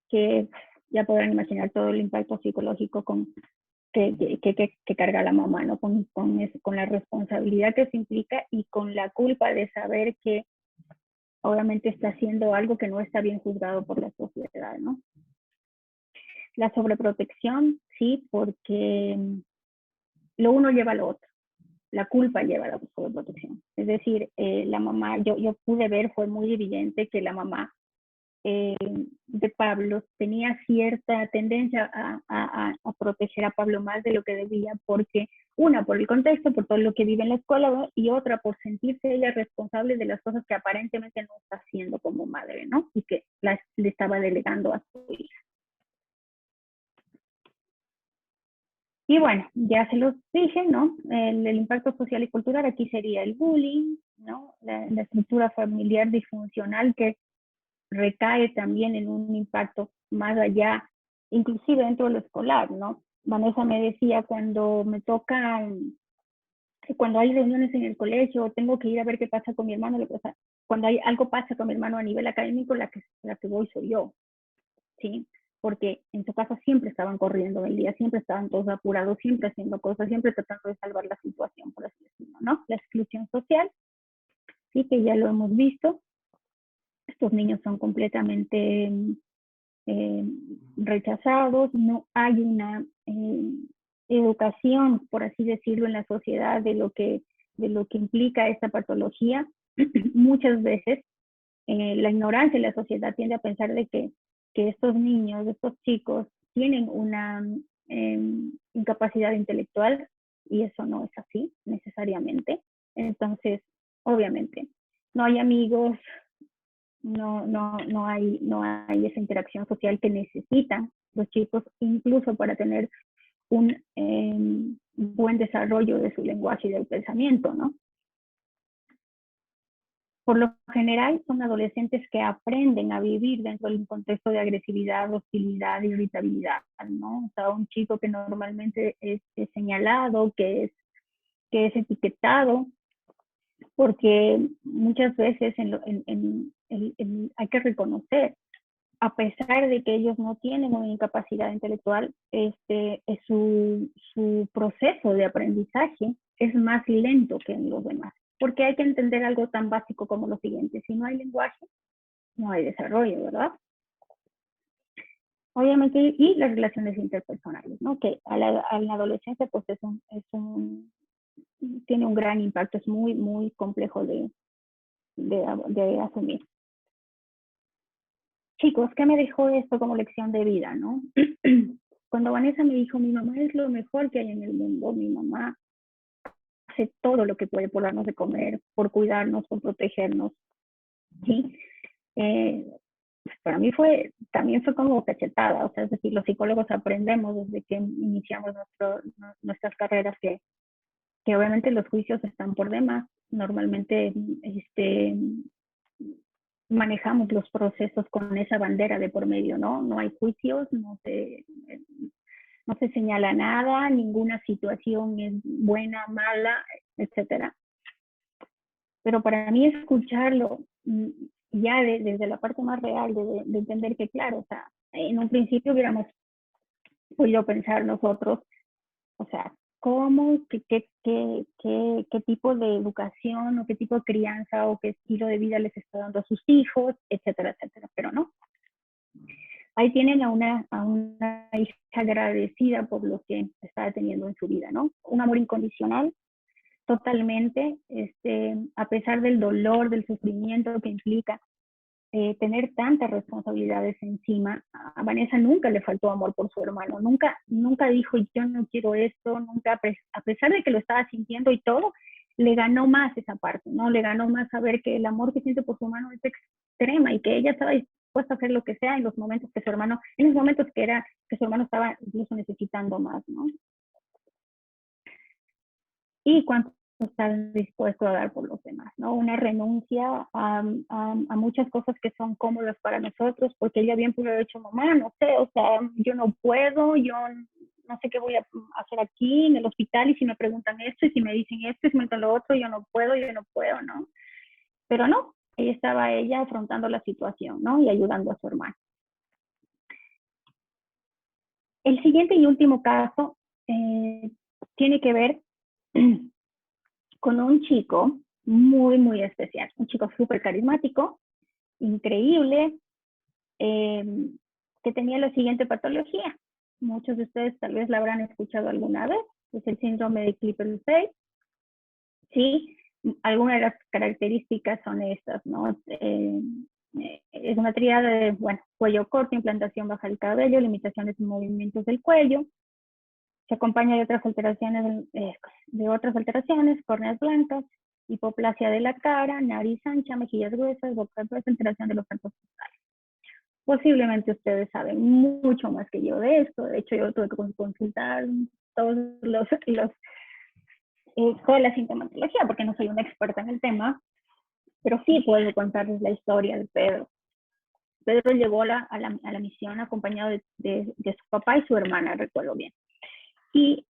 que ya podrán imaginar todo el impacto psicológico que carga la mamá, ¿no? Con la responsabilidad que se implica y con la culpa de saber que obviamente está haciendo algo que no está bien juzgado por la sociedad, ¿no? La sobreprotección, sí, porque lo uno lleva a lo otro. La culpa lleva a la sobreprotección. Es decir, la mamá, yo pude ver, fue muy evidente que la mamá de Pablo tenía cierta tendencia a proteger a Pablo más de lo que debía, porque una, por el contexto, por todo lo que vive en la escuela, y otra, por sentirse ella responsable de las cosas que aparentemente no está haciendo como madre, ¿no? Y que le estaba delegando a su hija. Y bueno, ya se los dije, ¿no? El impacto social y cultural aquí sería el bullying, ¿no? La estructura familiar disfuncional que recae también en un impacto más allá, inclusive dentro de lo escolar, ¿no? Vanessa me decía, cuando me tocan, cuando hay reuniones en el colegio, tengo que ir a ver qué pasa con mi hermano, cuando hay algo pasa con mi hermano a nivel académico, la que voy soy yo, ¿sí? Porque en su casa siempre estaban corriendo el día, siempre estaban todos apurados, siempre haciendo cosas, siempre tratando de salvar la situación, por así decirlo, ¿no? La exclusión social, sí, que ya lo hemos visto. Estos niños son completamente rechazados, no hay una educación, por así decirlo, en la sociedad de lo que implica esta patología. Muchas veces la ignorancia de la sociedad tiende a pensar de que estos niños, estos chicos, tienen una incapacidad intelectual, y eso no es así necesariamente. Entonces, obviamente, no hay amigos, no hay esa interacción social que necesitan los chicos, incluso para tener un buen desarrollo de su lenguaje y del pensamiento, ¿no? Por lo general son adolescentes que aprenden a vivir dentro de un contexto de agresividad, hostilidad, irritabilidad, ¿no? O sea, un chico que normalmente es señalado, que que es etiquetado, porque muchas veces hay que reconocer, a pesar de que ellos no tienen una incapacidad intelectual, su proceso de aprendizaje es más lento que en los demás. Porque hay que entender algo tan básico como lo siguiente: si no hay lenguaje, no hay desarrollo, ¿verdad? Obviamente, y las relaciones interpersonales, ¿no? Que a la adolescencia pues tiene un gran impacto, es muy, muy complejo de asumir. Chicos, ¿qué me dejó esto como lección de vida, no? Cuando Vanessa me dijo, mi mamá es lo mejor que hay en el mundo, mi mamá hace todo lo que puede por darnos de comer, por cuidarnos, por protegernos, ¿sí? Para mí también fue como cachetada, o sea, es decir, los psicólogos aprendemos desde que iniciamos nuestras carreras que obviamente los juicios están por demás. Normalmente manejamos los procesos con esa bandera de por medio, ¿no? No hay juicios, no se señala nada, ninguna situación es buena, mala, etcétera. Pero para mí escucharlo ya desde la parte más real, de entender que, claro, o sea, en un principio hubiéramos podido pensar nosotros, o sea, cómo, qué tipo de educación o qué tipo de crianza o qué estilo de vida les está dando a sus hijos, etcétera, etcétera, pero no. Ahí tienen a una hija agradecida por lo que está teniendo en su vida, ¿no? Un amor incondicional, totalmente, a pesar del dolor, del sufrimiento que implica tener tantas responsabilidades encima. A Vanessa nunca le faltó amor por su hermano, nunca dijo yo no quiero esto, nunca, a pesar de que lo estaba sintiendo y todo, le ganó más esa parte, ¿no? Le ganó más saber que el amor que siente por su hermano es extrema y que ella estaba dispuesta a hacer lo que sea en los momentos que su hermano, en los momentos que su hermano estaba incluso necesitando más, ¿no? Y cuánto estás dispuesto a dar por los demás, ¿no? Una renuncia a muchas cosas que son cómodas para nosotros, porque ella bien pudo haber hecho, mamá, no sé, o sea, yo no puedo, yo no sé qué voy a hacer aquí en el hospital, y si me preguntan esto, y si me dicen esto, y si me dicen lo otro, yo no puedo, ¿no? Pero no, ella afrontando la situación, ¿no? Y ayudando a su hermano. El siguiente y último caso tiene que ver con un chico muy, muy especial, un chico súper carismático, increíble, que tenía la siguiente patología. Muchos de ustedes tal vez la habrán escuchado alguna vez, es el síndrome de Klippel-Feil. Sí, algunas de las características son estas, ¿no? Es una tríada de, bueno, cuello corto, implantación baja del cabello, limitaciones en movimientos del cuello. Se acompaña de otras alteraciones, córneas blancas, hipoplasia de la cara, nariz ancha, mejillas gruesas, boca gruesa, alteración de los arcos frontales. Posiblemente ustedes saben mucho más que yo de esto. De hecho, yo tuve que consultar toda la sintomatología, porque no soy una experta en el tema, pero sí puedo contarles la historia de Pedro. Pedro llegó a la misión acompañado de su papá y su hermana, recuerdo bien. Y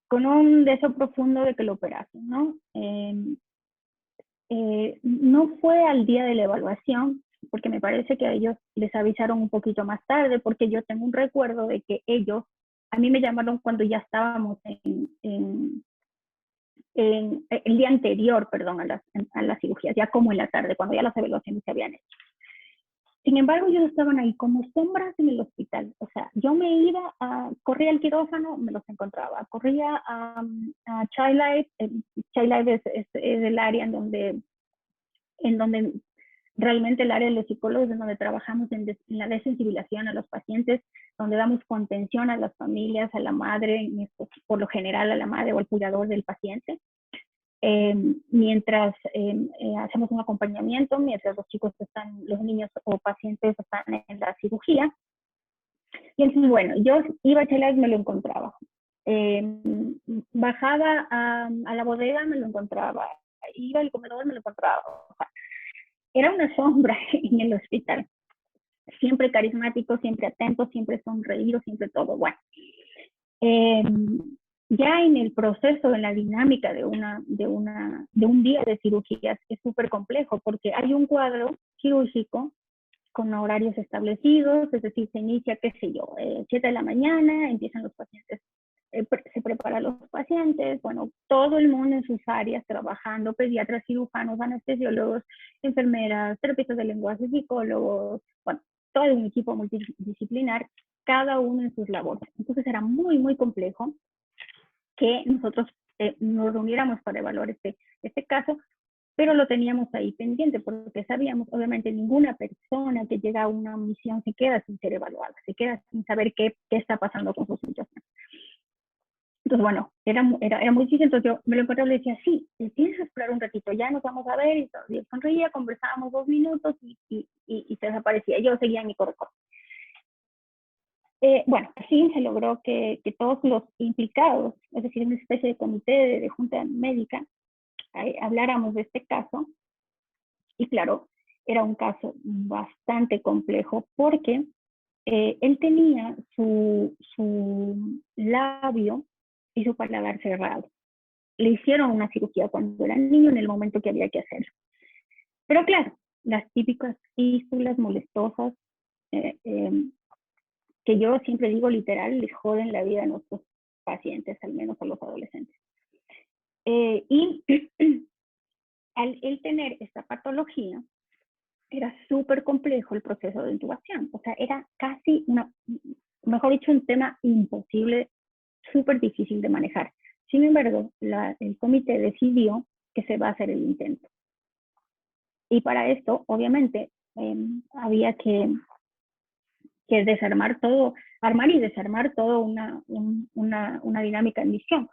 con un deseo profundo de que lo operasen, ¿no? No fue al día de la evaluación, porque me parece que a ellos les avisaron un poquito más tarde, porque yo tengo un recuerdo de que a mí me llamaron cuando ya estábamos el día anterior, perdón, a las cirugías, ya como en la tarde, cuando ya las evaluaciones se habían hecho. Sin embargo, ellos estaban ahí como sombras en el hospital. O sea, yo me iba, corría al quirófano, me los encontraba. Corría a Child Life. Child Life es el área en donde realmente el área de los psicólogos es donde trabajamos en la desensibilización a los pacientes, donde damos contención a las familias, a la madre, por lo general a la madre o al cuidador del paciente. Mientras hacemos un acompañamiento, mientras los niños o pacientes están en la cirugía. Y entonces, bueno, yo iba a Chelas, me lo encontraba. Bajaba a la bodega, me lo encontraba. Iba al comedor, me lo encontraba. O sea, era una sombra en el hospital. Siempre carismático, siempre atento, siempre sonreído, siempre todo. Bueno. Ya en el proceso, en la dinámica de un día de cirugías es súper complejo porque hay un cuadro quirúrgico con horarios establecidos, es decir, se inicia, qué sé yo, 7 de la mañana, empiezan los pacientes, se preparan los pacientes, bueno, todo el mundo en sus áreas trabajando, pediatras, cirujanos, anestesiólogos, enfermeras, terapeutas de lenguaje, psicólogos, bueno, todo un equipo multidisciplinar, cada uno en sus labores. Entonces era muy, muy complejo que nosotros nos reuniéramos para evaluar este caso, pero lo teníamos ahí pendiente porque sabíamos, obviamente, ninguna persona que llega a una misión se queda sin ser evaluada, se queda sin saber qué está pasando con su situación. Entonces, bueno, era muy difícil, entonces yo me lo encontraba y le decía, sí, tienes que esperar un ratito, ya nos vamos a ver, y todo. Y él sonreía, conversábamos 2 minutos y se desaparecía. Yo seguía en mi corrector. Bueno, así se logró que todos los implicados, es decir, una especie de comité de junta médica, habláramos de este caso. Y claro, era un caso bastante complejo porque él tenía su labio y su paladar cerrado. Le hicieron una cirugía cuando era niño en el momento que había que hacerlo. Pero claro, las típicas fístulas molestosas, eh, eh, que yo siempre digo literal, les joden la vida a nuestros pacientes, al menos a los adolescentes. Y al él tener esta patología, era súper complejo el proceso de intubación. O sea, era casi mejor dicho, un tema imposible, súper difícil de manejar. Sin embargo, el comité decidió que se va a hacer el intento. Y para esto, obviamente, había que desarmar todo, armar y desarmar toda una dinámica en misión.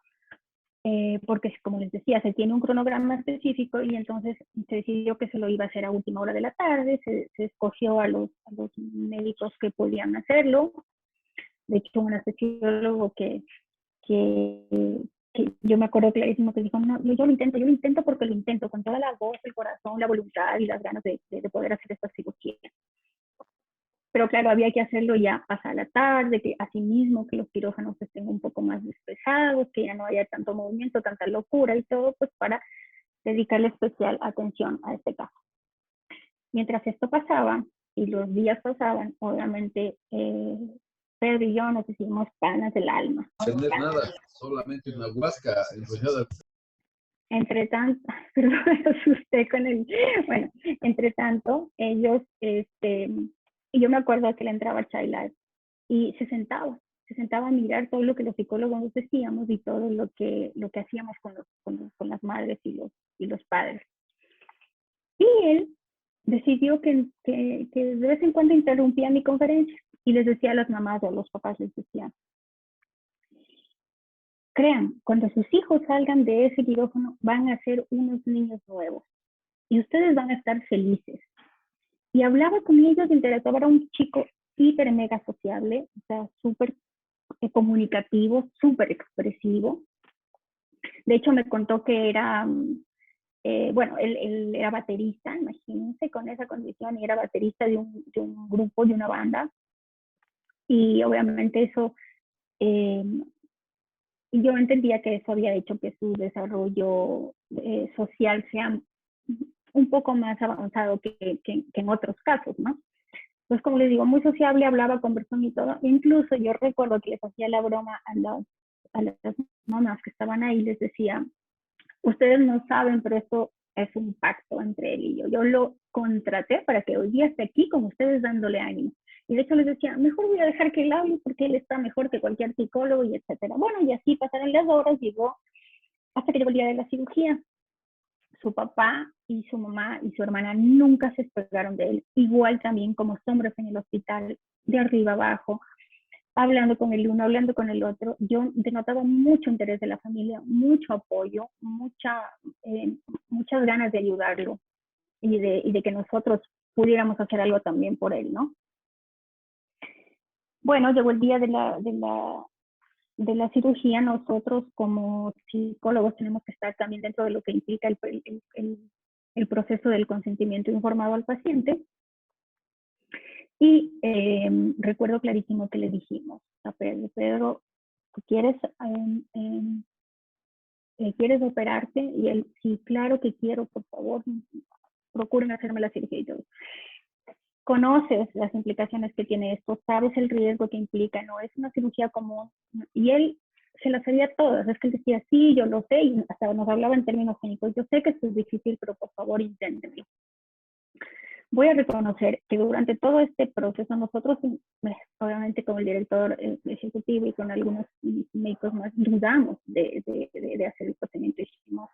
Porque, como les decía, se tiene un cronograma específico y entonces se decidió que se lo iba a hacer a última hora de la tarde, se escogió a los médicos que podían hacerlo. De hecho, un anestesiólogo que yo me acuerdo clarísimo que dijo, no, yo lo intento porque lo intento con toda la voz, el corazón, la voluntad y las ganas de poder hacer esta cirugía. Pero claro, había que hacerlo ya pasada la tarde, que asimismo que los quirófanos estén un poco más despejados, que ya no haya tanto movimiento, tanta locura y todo, pues para dedicarle especial atención a este caso. Mientras esto pasaba y los días pasaban, obviamente Pedro y yo nos hicimos panas del alma. Tener nada, solamente una huasca enrollada. Entre tanto, perdón, me asusté con el, bueno, entre tanto, ellos, y yo me acuerdo que le entraba Chayla y se sentaba a mirar todo lo que los psicólogos nos decíamos y todo lo que hacíamos con las madres y los padres. Y él decidió que de vez en cuando interrumpía mi conferencia y les decía a las mamás o a los papás, les decía, crean, cuando sus hijos salgan de ese quirófano van a ser unos niños nuevos y ustedes van a estar felices. Y hablaba con ellos, interactuaba, era un chico hiper mega sociable, o sea, súper comunicativo, súper expresivo. De hecho, me contó que era, bueno, él era baterista, imagínense, con esa condición, y era baterista de un grupo, de una banda. Y obviamente eso, yo entendía que eso había hecho que su desarrollo social sea un poco más avanzado que en otros casos, ¿no? Pues como les digo, muy sociable, hablaba, conversó y todo. Incluso yo recuerdo que les hacía la broma a las mamás que estaban ahí, les decía, ustedes no saben, pero esto es un pacto entre él y yo. Yo lo contraté para que hoy día esté aquí con ustedes dándole ánimo. Y de hecho les decía, mejor voy a dejar que él hable porque él está mejor que cualquier psicólogo y etcétera. Bueno, y así pasaron las horas, llegó hasta que llegó el día de la cirugía. Su papá y su mamá y su hermana nunca se despegaron de él, igual también como sombras en el hospital, de arriba abajo, hablando con el uno, hablando con el otro. Yo denotaba mucho interés de la familia, mucho apoyo, muchas ganas de ayudarlo y de que nosotros pudiéramos hacer algo también por él, ¿no? Bueno, llegó el día de la cirugía. Nosotros como psicólogos tenemos que estar también dentro de lo que implica el proceso del consentimiento informado al paciente. Y recuerdo clarísimo que le dijimos a Pedro, ¿tú quieres, quieres operarte? Y él, sí, claro que quiero, por favor, procuren hacerme la cirugía y todo. Conoces las implicaciones que tiene esto, sabes el riesgo que implica, no es una cirugía común. Y él se las sabía todas, es que él decía, sí, yo lo sé, y hasta nos hablaba en términos técnicos, yo sé que esto es difícil, pero por favor, inténtenlo. Voy a reconocer que durante todo este proceso nosotros, obviamente como el director ejecutivo y con algunos médicos más, dudamos de hacer el procedimiento y dijimos,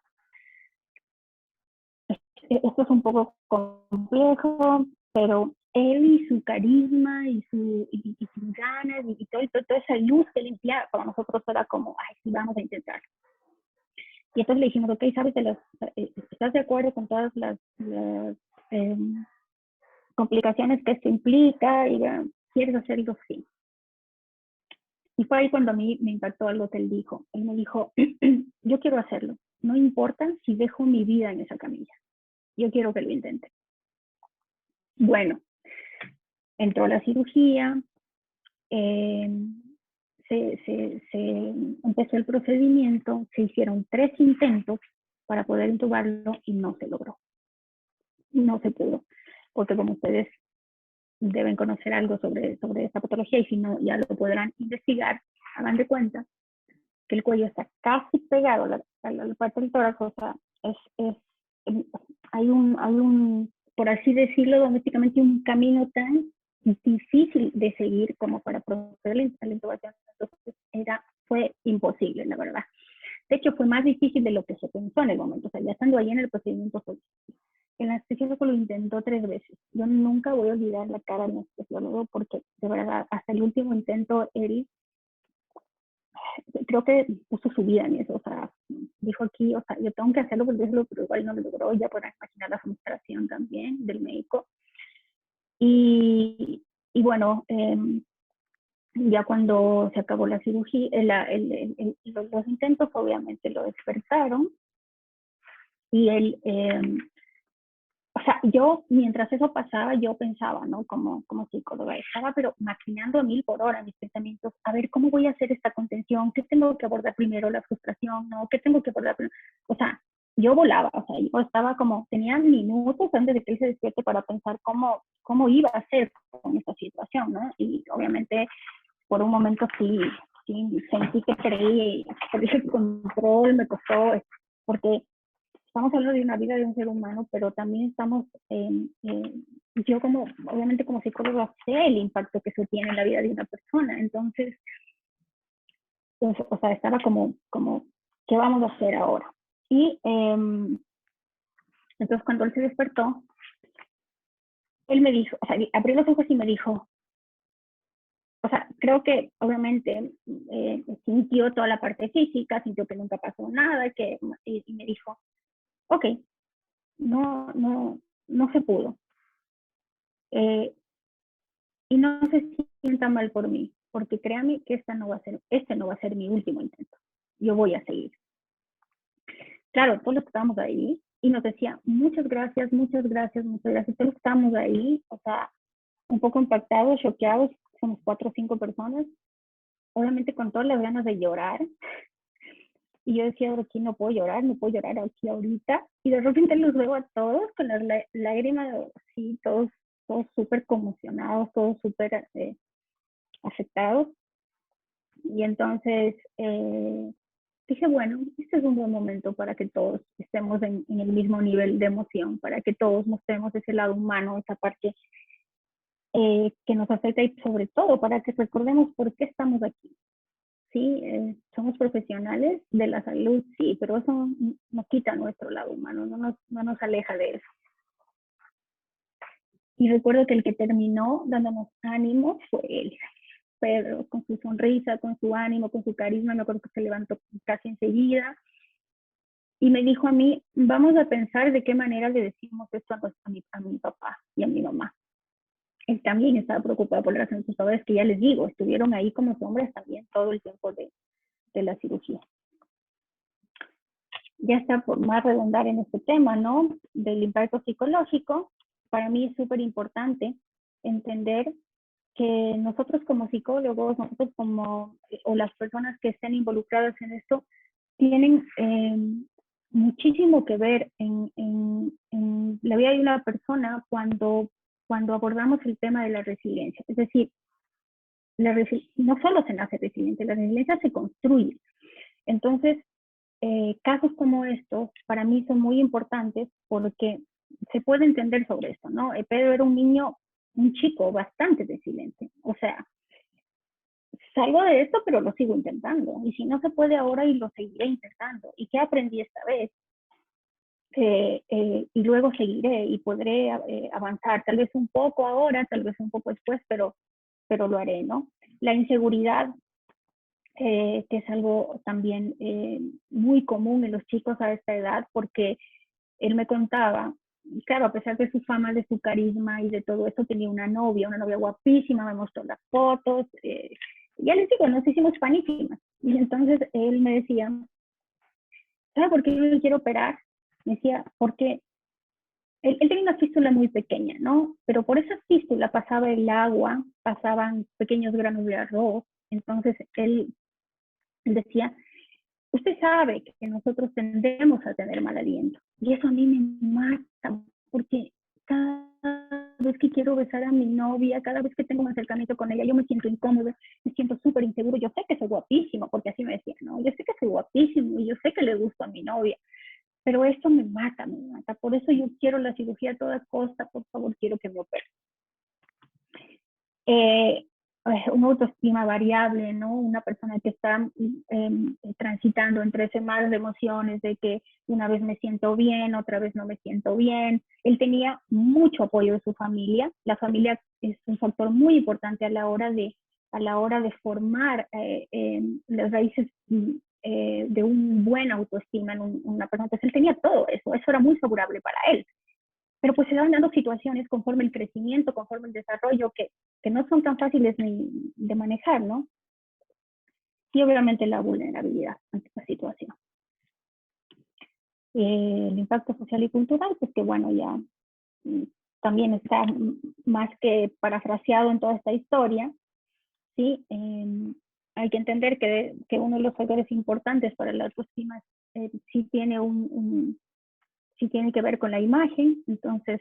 esto es un poco complejo, pero él y su carisma y sus ganas y toda esa luz que él empleaba para nosotros era como, ay, sí, vamos a intentar. Y entonces le dijimos, ok, ¿sabes? ¿Estás de acuerdo con todas las complicaciones que esto implica? Y ¿quieres hacerlo? Sí. Y fue ahí cuando a mí me impactó algo que él dijo. Él me dijo, yo quiero hacerlo. No importa si dejo mi vida en esa camilla. Yo quiero que lo intente. Bueno, entró a la cirugía, se empezó el procedimiento, se hicieron 3 intentos para poder intubarlo y no se logró. No se pudo, porque como ustedes deben conocer algo sobre esta patología y si no ya lo podrán investigar, hagan de cuenta que el cuello está casi pegado a la parte del tórax, o sea, hay un, por así decirlo, domésticamente un camino tan difícil de seguir como para proceder a la intubación. Entonces fue imposible, la verdad. De hecho, fue más difícil de lo que se pensó en el momento. O sea, ya estando ahí en el procedimiento fue difícil. El anestesiólogo lo intentó 3 veces. Yo nunca voy a olvidar la cara del anestesiólogo porque, de verdad, hasta el último intento, él creo que puso su vida en eso. O sea, dijo aquí, o sea, yo tengo que hacerlo porque eso, pero igual no lo logró. Ya podrán imaginar la frustración también del médico. Y bueno, ya cuando se acabó la cirugía, los intentos obviamente lo despertaron y él, o sea, yo mientras eso pasaba, yo pensaba, ¿no? Como psicóloga, estaba pero maquinando a 1000 por hora mis pensamientos, a ver, ¿cómo voy a hacer esta contención? ¿Qué tengo que abordar primero? ¿La frustración? ¿No? ¿Qué tengo que abordar primero? O sea, yo volaba, o sea, yo estaba como, tenía minutos antes de que él se despierte para pensar cómo iba a hacer con esta situación, ¿no? Y obviamente, por un momento sí sentí que perdí el control, me costó, porque estamos hablando de una vida de un ser humano, pero también estamos, yo obviamente como psicóloga sé el impacto que eso tiene en la vida de una persona, entonces, pues, o sea, estaba como, ¿qué vamos a hacer ahora? Y entonces cuando él se despertó, él me dijo, o sea, abrió los ojos y me dijo, o sea, creo que obviamente sintió toda la parte física, sintió que nunca pasó nada, y me dijo, ok, no se pudo. Y no se sienta mal por mí, porque créame que este no va a ser mi último intento. Yo voy a seguir. Claro, todos los que estábamos ahí, y nos decía, muchas gracias, muchas gracias, muchas gracias. Todos los que estábamos ahí, o sea, un poco impactados, choqueados, somos 4 o 5 personas, obviamente con todas las ganas de llorar. Y yo decía, aquí no puedo llorar aquí ahorita. Y de repente los veo a todos con las lágrimas, así, todos súper conmocionados, todos súper afectados. Y entonces dije, bueno, este es un buen momento para que todos estemos en el mismo nivel de emoción, para que todos mostremos ese lado humano, esa parte que nos afecta y sobre todo para que recordemos por qué estamos aquí. Sí, somos profesionales de la salud, sí, pero eso no quita nuestro lado humano, no nos aleja de eso. Y recuerdo que el que terminó dándonos ánimo fue él, Pedro, con su sonrisa, con su ánimo, con su carisma. Me acuerdo que se levantó casi enseguida y me dijo a mí, vamos a pensar de qué manera le decimos esto a mi papá y a mi mamá. Él también estaba preocupado por las sus padres, que ya les digo, estuvieron ahí como sombras también todo el tiempo de la cirugía. Ya está por más redundar en este tema, ¿no? Del impacto psicológico. Para mí es súper importante entender que nosotros como psicólogos, nosotros como, o las personas que estén involucradas en esto, tienen muchísimo que ver en la vida de una persona cuando abordamos el tema de la resiliencia. Es decir, no solo se nace resiliente, la resiliencia se construye. Entonces, casos como estos para mí son muy importantes porque se puede entender sobre esto, ¿no? Pedro era un chico bastante resiliente. O sea, salgo de esto, pero lo sigo intentando. Y si no se puede ahora, y lo seguiré intentando. ¿Y qué aprendí esta vez? Y luego seguiré y podré avanzar, tal vez un poco ahora, tal vez un poco después, pero lo haré, ¿no? La inseguridad, que es algo también muy común en los chicos a esta edad, porque él me contaba, claro, a pesar de su fama, de su carisma y de todo eso, tenía una novia guapísima, me mostró las fotos, ya les digo, nos hicimos panísimas. Y entonces él me decía, ¿sabe por qué yo me quiero operar? Me decía, porque él tenía una fístula muy pequeña, ¿no? Pero por esa fístula pasaba el agua, pasaban pequeños granos de arroz. Entonces él decía, usted sabe que nosotros tendemos a tener mal aliento. Y eso a mí me mata, porque cada vez que quiero besar a mi novia, cada vez que tengo un acercamiento con ella, yo me siento incómodo, me siento súper inseguro. Yo sé que soy guapísimo, porque así me decían, ¿no? Yo sé que soy guapísimo y yo sé que le gusto a mi novia, pero esto me mata, me mata. Por eso yo quiero la cirugía a toda costa, por favor, quiero que me operen. Una autoestima variable, ¿no? Una persona que está transitando entre ese mar de emociones de que una vez me siento bien, otra vez no me siento bien. Él tenía mucho apoyo de su familia. La familia es un factor muy importante a la hora de formar las raíces de un buen autoestima en una persona. Entonces él tenía todo eso era muy favorable para él. Pero pues se van dando situaciones conforme el crecimiento, conforme el desarrollo, que no son tan fáciles de manejar, ¿no? Y obviamente la vulnerabilidad ante esta situación. El impacto social y cultural, pues que bueno, ya también está más que parafraseado en toda esta historia, ¿sí? Hay que entender que uno de los factores importantes para la autoestima sí tiene sí tiene que ver con la imagen. Entonces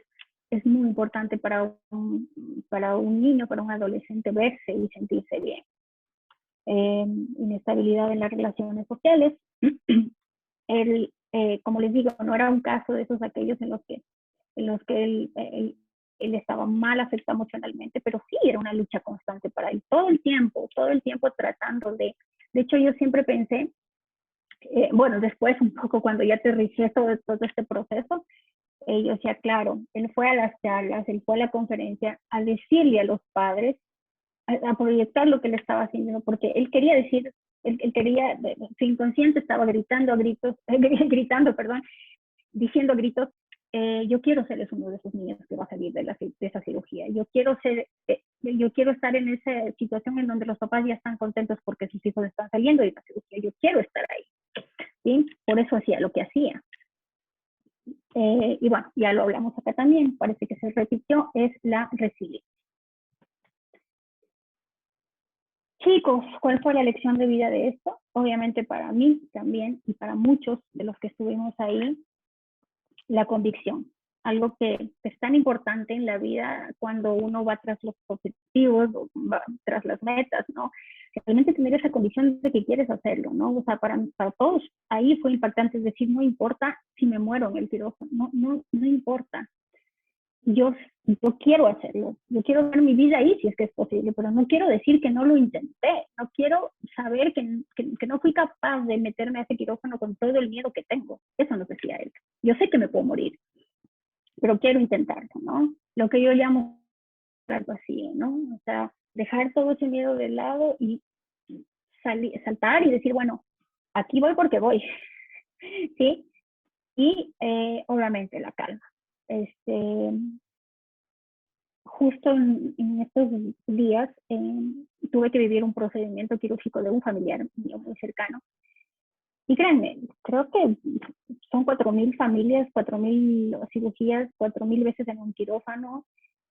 es muy importante para un niño, para un adolescente, verse y sentirse bien. Inestabilidad en las relaciones sociales. Él, como les digo, no era un caso de esos aquellos en los que él estaba mal afectado emocionalmente, pero sí era una lucha constante para él, todo el tiempo tratando de hecho, yo siempre pensé, bueno, después un poco cuando ya aterricé todo este proceso, yo decía, claro, él fue a las charlas, él fue a la conferencia a decirle a los padres, a proyectar lo que le estaba haciendo, porque él quería decir, él quería, su inconsciente estaba gritando a gritos, perdón, diciendo a gritos, yo quiero ser uno de esos niños que va a salir de esa cirugía. Yo quiero estar en esa situación en donde los papás ya están contentos porque sus hijos están saliendo de la cirugía. Yo quiero estar ahí, ¿sí? Por eso hacía lo que hacía. Y bueno, ya lo hablamos acá también, parece que se repitió, es la resiliencia. Chicos, ¿cuál fue la lección de vida de esto? Obviamente para mí también, y para muchos de los que estuvimos ahí, la convicción. Algo que es tan importante en la vida cuando uno va tras los objetivos, va tras las metas, ¿no? Realmente tener esa convicción de que quieres hacerlo, ¿no? O sea, para todos ahí fue impactante, es decir, no importa si me muero en el quirófano, no importa. Yo quiero hacerlo, yo quiero ver mi vida ahí si es que es posible, pero no quiero decir que no lo intenté, no quiero saber que no fui capaz de meterme a ese quirófano con todo el miedo que tengo. Eso nos decía él. Yo sé que me puedo morir, pero quiero intentarlo, ¿no? Lo que yo llamo algo así, ¿no? O sea, dejar todo ese miedo de lado y saltar y decir, bueno, aquí voy porque voy, ¿sí? Y obviamente la calma. Justo en estos días tuve que vivir un procedimiento quirúrgico de un familiar mío muy cercano. Y créanme, creo que son 4.000 familias, 4.000 cirugías, 4.000 veces en un quirófano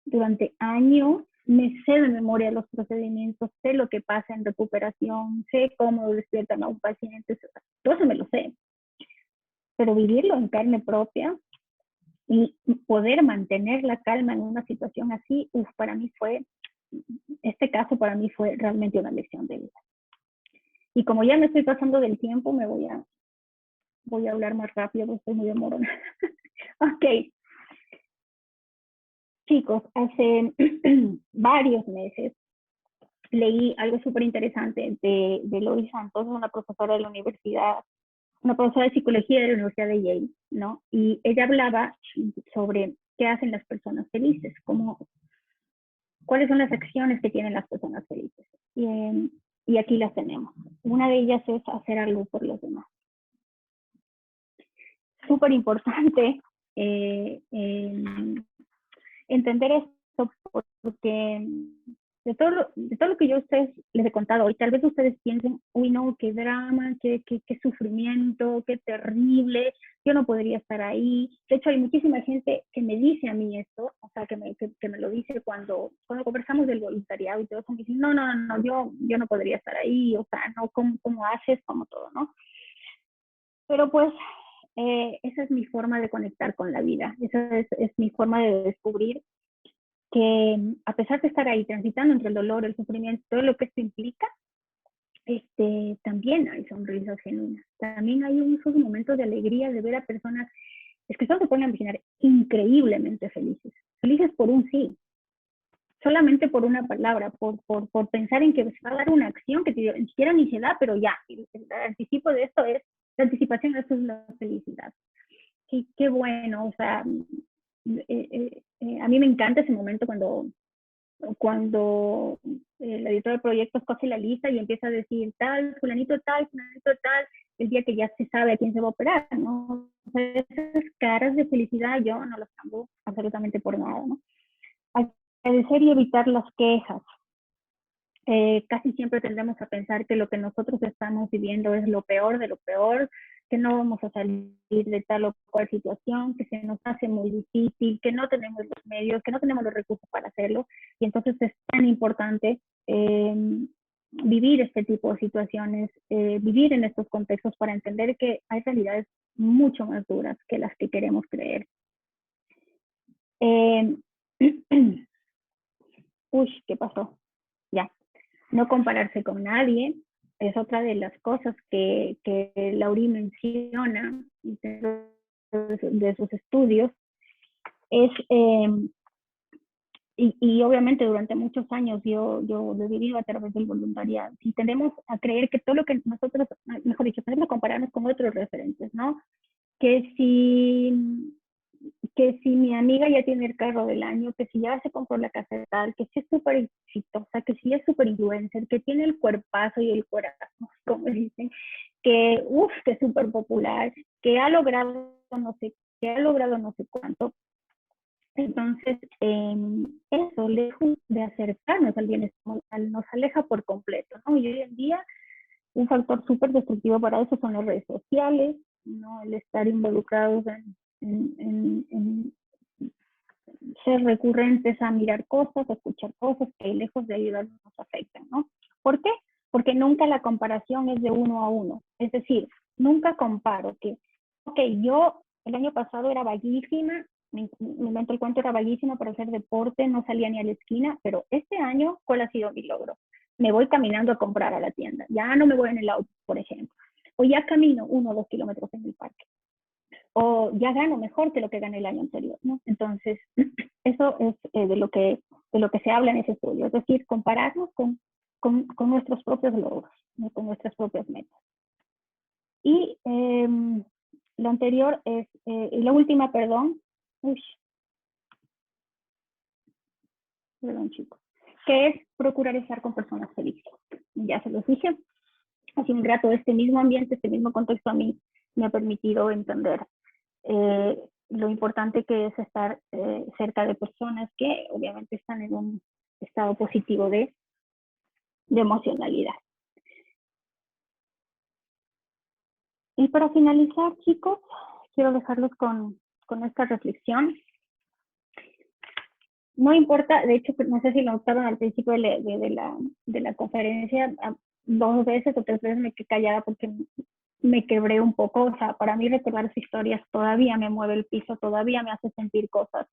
durante años, me sé de memoria los procedimientos, sé lo que pasa en recuperación, sé cómo despiertan a un paciente, todo eso me lo sé. Pero vivirlo en carne propia y poder mantener la calma en una situación así, para mí fue, este caso para mí fue realmente una lección de vida. Y como ya me estoy pasando del tiempo, voy a hablar más rápido, porque estoy muy demorada. Ok. Chicos, hace varios meses leí algo súper interesante de Lois Santos, una profesora de la universidad, una profesora de psicología de la Universidad de Yale, ¿no? Y ella hablaba sobre qué hacen las personas felices, cuáles son las acciones que tienen las personas felices. Y aquí las tenemos. Una de ellas es hacer algo por los demás. Súper importante entender esto, porque de todo lo que yo a ustedes les he contado hoy, tal vez ustedes piensen, uy no, qué drama, qué sufrimiento, qué terrible, yo no podría estar ahí. De hecho, hay muchísima gente que me dice a mí esto, o sea, que me lo dice cuando conversamos del voluntariado y todo eso, me dicen, no, yo no podría estar ahí, o sea, no, ¿cómo haces? Como todo, ¿no? Pero pues, esa es mi forma de conectar con la vida, esa es mi forma de descubrir que a pesar de estar ahí transitando entre el dolor, el sufrimiento, todo lo que esto implica, también hay sonrisas genuinas. También hay esos momentos de alegría de ver a personas, es que solo se pueden imaginar, increíblemente felices. Felices por un sí, solamente por una palabra, por pensar en que se va a dar una acción que ni siquiera ni se da, pero ya, el anticipo de esto es, la anticipación de esto es la felicidad. Qué bueno, o sea, a mí me encanta ese momento cuando el editor de proyectos coge la lista y empieza a decir fulanito tal, el día que ya se sabe a quién se va a operar, ¿no? O sea, esas caras de felicidad yo no las cambio absolutamente por nada, ¿no? Agradecer y evitar las quejas. Casi siempre tendemos a pensar que lo que nosotros estamos viviendo es lo peor de lo peor, que no vamos a salir de tal o cual situación, que se nos hace muy difícil, que no tenemos los medios, que no tenemos los recursos para hacerlo. Y entonces es tan importante vivir este tipo de situaciones, vivir en estos contextos para entender que hay realidades mucho más duras que las que queremos creer. Uy, ¿qué pasó? Ya. No compararse con nadie es otra de las cosas que Laurie menciona de sus estudios. Y obviamente durante muchos años yo lo he vivido a través del voluntariado. Si tendemos a creer que todo lo que nosotros, mejor dicho, tenemos que compararnos con otros referentes, ¿no? Que si mi amiga ya tiene el carro del año, que si ya se compró la casa de tal, que si es súper exitosa, que si es súper influencer, que tiene el cuerpazo y el corazón, como dicen, que es súper popular, que ha logrado no sé cuánto. Entonces, eso, lejos de acercarnos al bienestar emocional, nos aleja por completo, ¿no? Y hoy en día, un factor súper destructivo para eso son las redes sociales, ¿no? El estar involucrados en ser recurrentes a mirar cosas, a escuchar cosas que lejos de ayudarnos nos afectan, ¿no? ¿Por qué? Porque nunca la comparación es de uno a uno. Es decir, nunca comparo que, ok, yo el año pasado era vaguísima, me invento el cuento, era vaguísima para hacer deporte, no salía ni a la esquina, pero este año, ¿cuál ha sido mi logro? Me voy caminando a comprar a la tienda, ya no me voy en el auto, por ejemplo, o ya camino 1 o 2 kilómetros en el parque, o ya gano mejor que lo que gané el año anterior, ¿no? Entonces, eso es de lo que se habla en ese estudio, es decir, compararnos con nuestros propios logros, ¿no? Con nuestras propias metas. Y lo anterior es, la última, perdón, chicos, que es procurar estar con personas felices. Ya se los dije, ha sido un grato este mismo ambiente, este mismo contexto a mí me ha permitido entender lo importante que es estar cerca de personas que obviamente están en un estado positivo de emocionalidad. Y para finalizar, chicos, quiero dejarlos con esta reflexión. no importa, de hecho, no sé si lo notaron al principio de la conferencia, 2 veces o 3 veces me quedé callada porque me quebré un poco. O sea, para mí recordar esas historias todavía me mueve el piso, todavía me hace sentir cosas.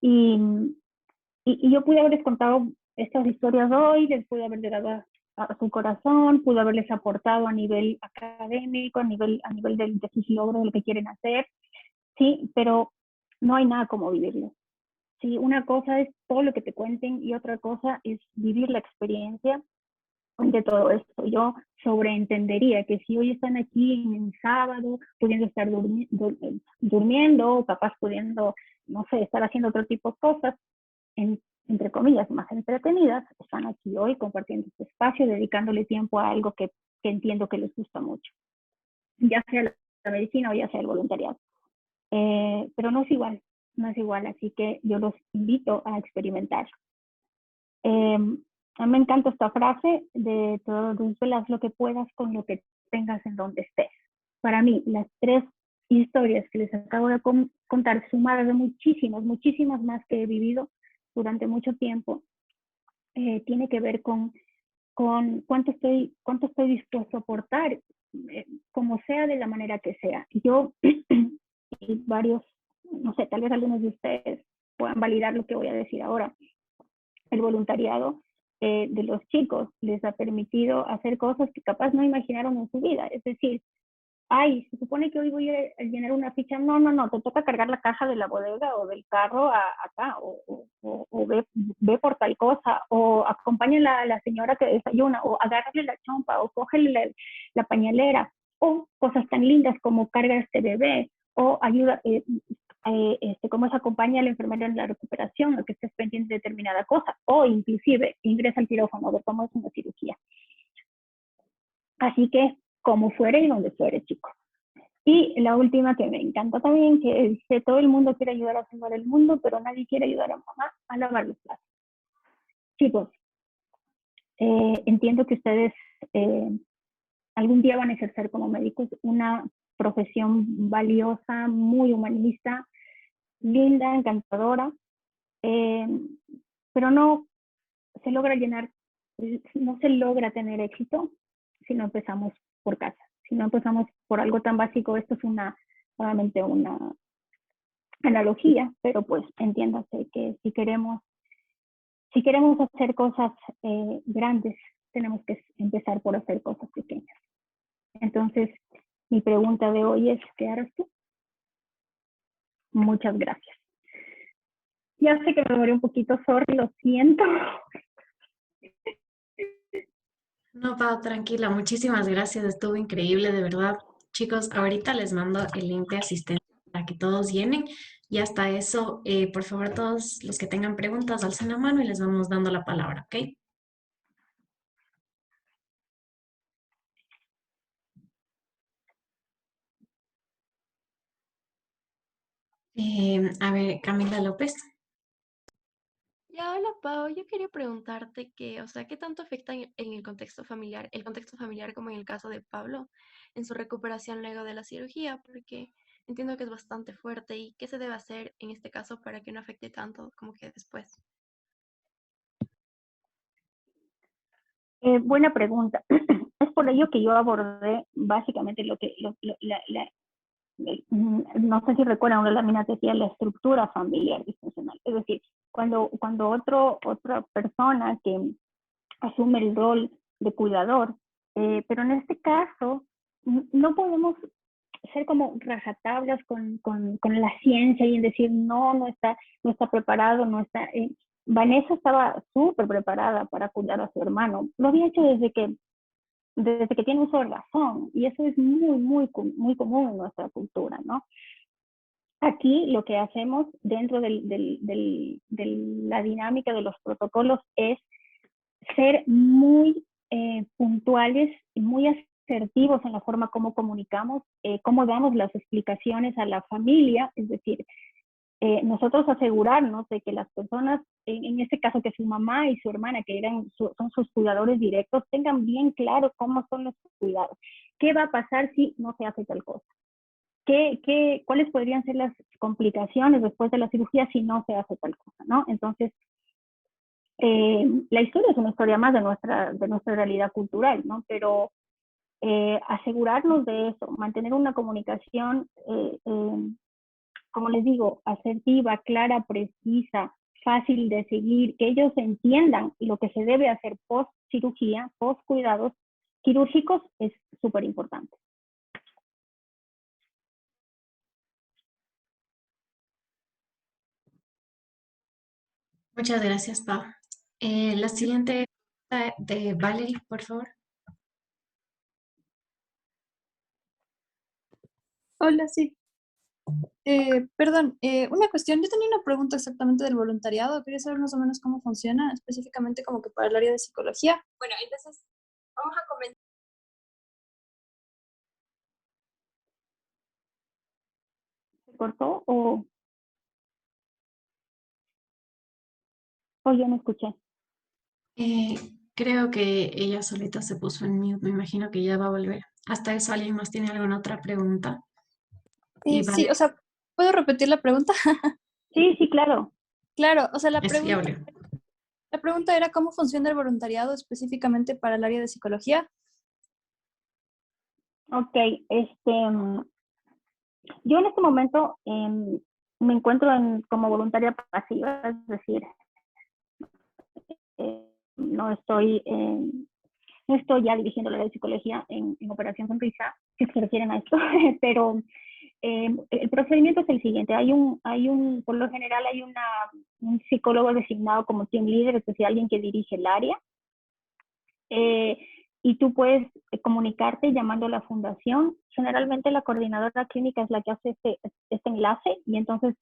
Y, y yo pude haberles contado estas historias hoy, les pude haber llegado a su corazón, pude haberles aportado a nivel académico, a nivel de sus logros, de lo que quieren hacer, sí, pero no hay nada como vivirlo. Sí, una cosa es todo lo que te cuenten y otra cosa es vivir la experiencia de todo esto. Yo sobreentendería que si hoy están aquí en un sábado, pudiendo estar durmiendo, o capaz pudiendo, no sé, estar haciendo otro tipo de cosas, entre comillas, más entretenidas, están aquí hoy compartiendo este espacio, dedicándole tiempo a algo que entiendo que les gusta mucho, ya sea la medicina o ya sea el voluntariado. Pero no es igual, no es igual, así que yo los invito a experimentar. A mí me encanta esta frase de todo, haz lo que puedas con lo que tengas en donde estés. Para mí, las 3 historias que les acabo de contar, sumadas de muchísimas, muchísimas más que he vivido durante mucho tiempo, tiene que ver con cuánto estoy dispuesto a aportar, como sea, de la manera que sea. Yo y varios, no sé, tal vez algunos de ustedes puedan validar lo que voy a decir ahora. El voluntariado de los chicos les ha permitido hacer cosas que capaz no imaginaron en su vida. Es decir, ay, se supone que hoy voy a llenar una ficha. No, no, no, te toca cargar la caja de la bodega o del carro acá, o ve por tal cosa, o acompaña a la señora que desayuna, o agárrale la chompa, o cógele la pañalera, o cosas tan lindas como carga a este bebé, o ayuda, cómo se acompaña a la enfermera en la recuperación, o que estés pendiente de determinada cosa, o inclusive ingresa al quirófano de cómo es una cirugía. Así que, como fuere y donde fuere, chicos. Y la última que me encanta también, que dice, todo el mundo quiere ayudar a salvar el mundo, pero nadie quiere ayudar a mamá a lavar los platos. Chicos, entiendo que ustedes algún día van a ejercer como médicos una profesión valiosa, muy humanista, linda, encantadora, pero no se logra no se logra tener éxito si no empezamos por casa, si no empezamos por algo tan básico. Esto es solamente una analogía, pero pues entiéndase que si queremos hacer cosas grandes, tenemos que empezar por hacer cosas pequeñas. Entonces, mi pregunta de hoy es, ¿qué harás tú? Muchas gracias. Ya sé que me demoré un poquito, sorry, lo siento. No, Pau, tranquila, muchísimas gracias, estuvo increíble, de verdad. Chicos, ahorita les mando el link de asistencia para que todos llenen y hasta eso, por favor, todos los que tengan preguntas, alcen la mano y les vamos dando la palabra, ¿ok? A ver, Camila López. Ya, hola Pau, yo quería preguntarte que, o sea, ¿qué tanto afecta en el contexto familiar como en el caso de Pablo, en su recuperación luego de la cirugía? Porque entiendo que es bastante fuerte y qué se debe hacer en este caso para que no afecte tanto como que después. Buena pregunta. Es por ello que yo abordé básicamente no sé si recuerdan, una lámina decía la estructura familiar disfuncional. Es decir, cuando otra persona que asume el rol de cuidador, pero en este caso no podemos ser como rajatablas con la ciencia y en decir no está preparado, no está. Vanessa estaba súper preparada para cuidar a su hermano. Lo había hecho desde que tiene uso de razón, y eso es muy común en nuestra cultura, ¿no? Aquí lo que hacemos dentro de la dinámica de los protocolos es ser muy puntuales y muy asertivos en la forma como comunicamos, cómo damos las explicaciones a la familia, es decir, nosotros asegurarnos de que las personas, en este caso que su mamá y su hermana, que son sus cuidadores directos, tengan bien claro cómo son los cuidados. ¿Qué va a pasar si no se hace tal cosa? ¿cuáles podrían ser las complicaciones después de la cirugía si no se hace tal cosa, ¿no? Entonces, la historia es una historia más de nuestra realidad cultural, ¿no? Pero asegurarnos de eso, mantener una comunicación, como les digo, asertiva, clara, precisa, fácil de seguir, que ellos entiendan lo que se debe hacer post cirugía, post cuidados quirúrgicos, es súper importante. Muchas gracias, Pau. La siguiente de Valerie, por favor. Hola, sí. Perdón, una cuestión. Yo tenía una pregunta exactamente del voluntariado. Quería saber más o menos cómo funciona, específicamente como que para el área de psicología. Bueno, entonces vamos a comentar. ¿Se cortó o yo no escuché? Creo que ella solita se puso en mute. Me imagino que ya va a volver. Hasta eso, ¿alguien más tiene alguna otra pregunta? Y Sí, Valerie, o sea, ¿puedo repetir la pregunta? Sí, sí, claro. Claro, o sea, es fiable. la pregunta era cómo funciona el voluntariado específicamente para el área de psicología. Ok, yo en este momento me encuentro como voluntaria pasiva, es decir, no estoy no estoy ya dirigiendo la área de psicología en Operación Sonrisa, si se refieren a esto, pero el procedimiento es el siguiente. Por lo general hay un psicólogo designado como team leader, es decir, alguien que dirige el área. Y tú puedes comunicarte llamando a la fundación. Generalmente la coordinadora clínica es la que hace este enlace y entonces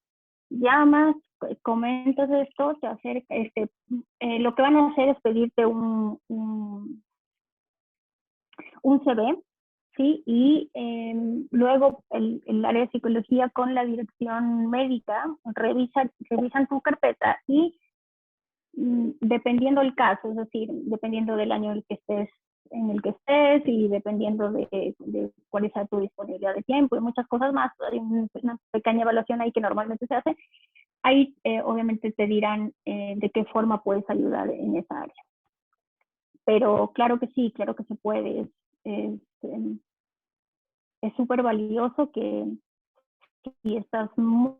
llamas, comentas esto, te acerca, lo que van a hacer es pedirte un CV, ¿sí? Y luego el área de psicología con la dirección médica revisan tu carpeta y dependiendo del caso, es decir, dependiendo del año en el que estés y dependiendo de cuál sea tu disponibilidad de tiempo y muchas cosas más, hay una pequeña evaluación ahí que normalmente se hace, ahí obviamente te dirán de qué forma puedes ayudar en esa área. Pero claro que sí, claro que se puede, es súper valioso que si estás muy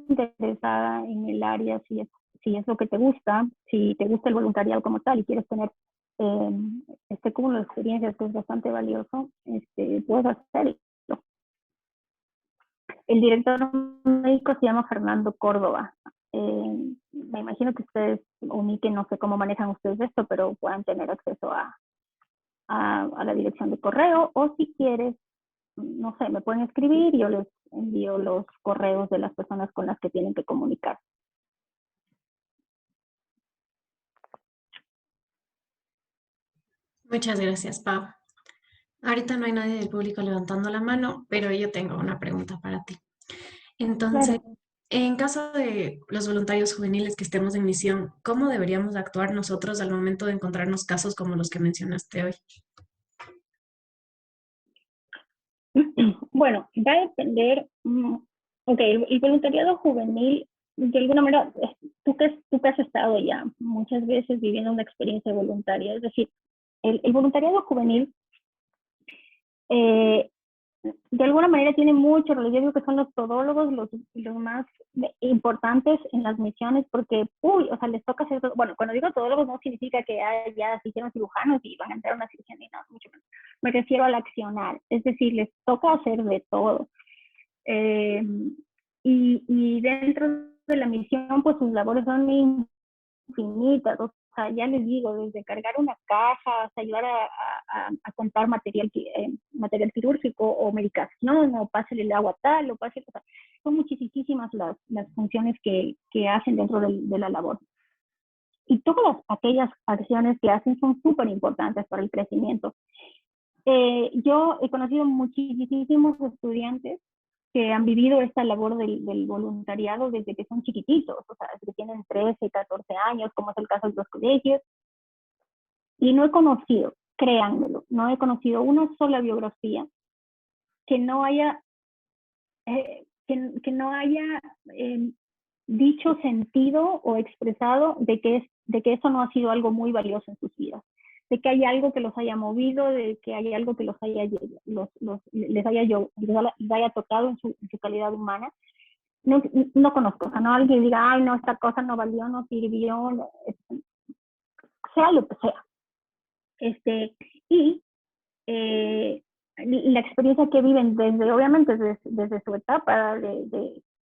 interesada en el área, si es lo que te gusta, si te gusta el voluntariado como tal y quieres tener este cúmulo de experiencias que es bastante valioso, puedes hacerlo. El director médico se llama Fernando Córdoba. Me imagino que ustedes, o ni que no sé cómo manejan ustedes esto, pero puedan tener acceso a la dirección de correo, o si quieres, no sé, me pueden escribir y yo les envío los correos de las personas con las que tienen que comunicar. Muchas gracias, Pau. Ahorita no hay nadie del público levantando la mano, pero yo tengo una pregunta para ti. Entonces, Claro. en caso de los voluntarios juveniles que estemos en misión, ¿cómo deberíamos actuar nosotros al momento de encontrarnos casos como los que mencionaste hoy? Bueno, va a depender, ok, el voluntariado juvenil, de alguna manera, tú que has estado ya muchas veces viviendo una experiencia voluntaria, es decir, el voluntariado juvenil eh, de alguna manera tiene mucho rol. Yo digo que son los todólogos los más importantes en las misiones porque, o sea, les toca hacer todo. Bueno, cuando digo todólogos no significa que ya se hicieron cirujanos y van a entrar a una cirugía ni nada, mucho menos. Me refiero al accionar, es decir, les toca hacer de todo. Y dentro de la misión, pues sus labores son infinitas, o sea, ya les digo, desde cargar una caja hasta ayudar a contar material quirúrgico o medicación, o pásale el agua tal, o pásale, o sea, son muchísimas las funciones que hacen dentro de la labor. Y todas aquellas acciones que hacen son súper importantes para el crecimiento. Yo he conocido muchísimos estudiantes que han vivido esta labor del voluntariado desde que son chiquititos, o sea, desde que tienen 13, 14 años, como es el caso de los colegios. Y no he conocido, créanmelo, no he conocido una sola biografía que no haya que no haya dicho, sentido o expresado de que eso no ha sido algo muy valioso en sus vidas, de que hay algo que los haya movido, de que hay algo que les haya tocado en su calidad humana. No conozco, o sea, no alguien diga, ay, no, esta cosa no valió, no sirvió, sea lo que sea. Y la experiencia que viven obviamente, desde su etapa,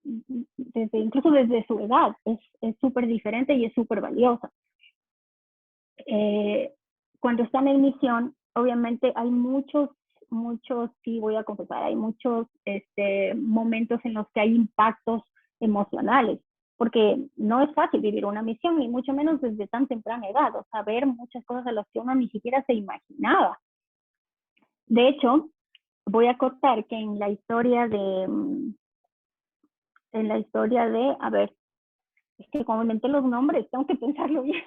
incluso desde su edad, es súper diferente y es súper valiosa. Cuando están en misión, obviamente hay muchos, sí voy a confesar, hay muchos momentos en los que hay impactos emocionales, porque no es fácil vivir una misión, y mucho menos desde tan temprana edad, o sea, ver muchas cosas a las que uno ni siquiera se imaginaba. De hecho, voy a contar que en la historia a ver, es que como inventé los nombres, tengo que pensarlo bien,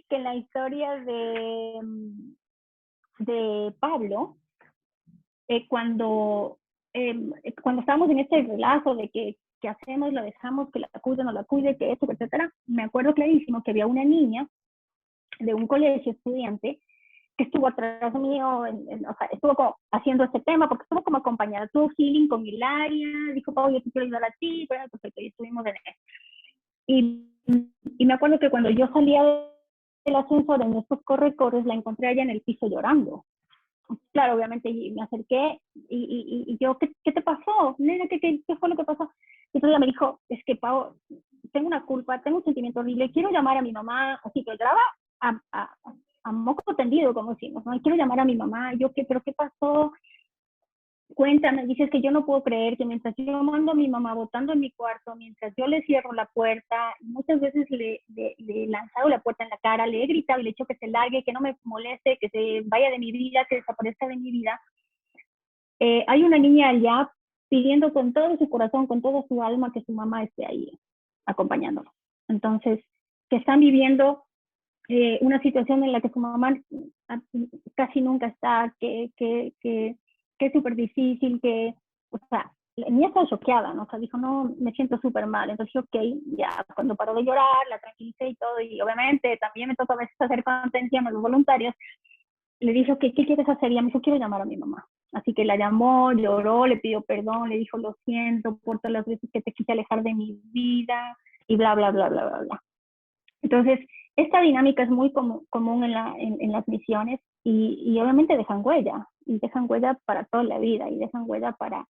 que en la historia de Pablo, cuando estábamos en este relajo de que hacemos, lo dejamos, que la cuide, no la cuide, que esto, etcétera, me acuerdo clarísimo que había una niña de un colegio estudiante que estuvo atrás mío, o sea, estuvo como haciendo este tema, porque estuvo como acompañada, tuvo feeling con Hilaria, dijo, Pau, yo te quiero ayudar a ti, bueno, pues ahí estuvimos en eso. Y me acuerdo que cuando yo salía del ascensor en estos corredores, la encontré allá en el piso llorando. Claro, obviamente me acerqué y yo, ¿qué te pasó? Nena, ¿qué fue lo que pasó? Y entonces ella me dijo, es que Pau, tengo una culpa, tengo un sentimiento horrible, quiero llamar a mi mamá, así que graba a moco tendido, como decimos, ¿no? Quiero llamar a mi mamá, yo, ¿pero qué pasó? Cuéntame, dices que yo no puedo creer que mientras yo mando a mi mamá botando en mi cuarto, mientras yo le cierro la puerta, muchas veces le he lanzado la puerta en la cara, le he gritado y le he dicho que se largue, que no me moleste, que se vaya de mi vida, que desaparezca de mi vida. Hay una niña allá pidiendo con todo su corazón, con toda su alma, que su mamá esté ahí acompañándolo. Entonces, que están viviendo una situación en la que su mamá casi nunca está, que es súper difícil, o sea, la niña estaba choqueada, ¿no? O sea, dijo, no, me siento súper mal. Entonces, ok, ya, cuando paró de llorar, la tranquilicé y todo, y obviamente también me toca a veces hacer contención a los voluntarios, le dije, ok, ¿qué quieres hacer? Y a mí dijo, quiero llamar a mi mamá. Así que la llamó, lloró, le pidió perdón, le dijo, lo siento por todas las veces que te quise alejar de mi vida, y bla, bla, bla, bla, bla, bla. Entonces, esta dinámica es muy común en las misiones, y obviamente dejan huella, y dejan huella para toda la vida, y dejan huella para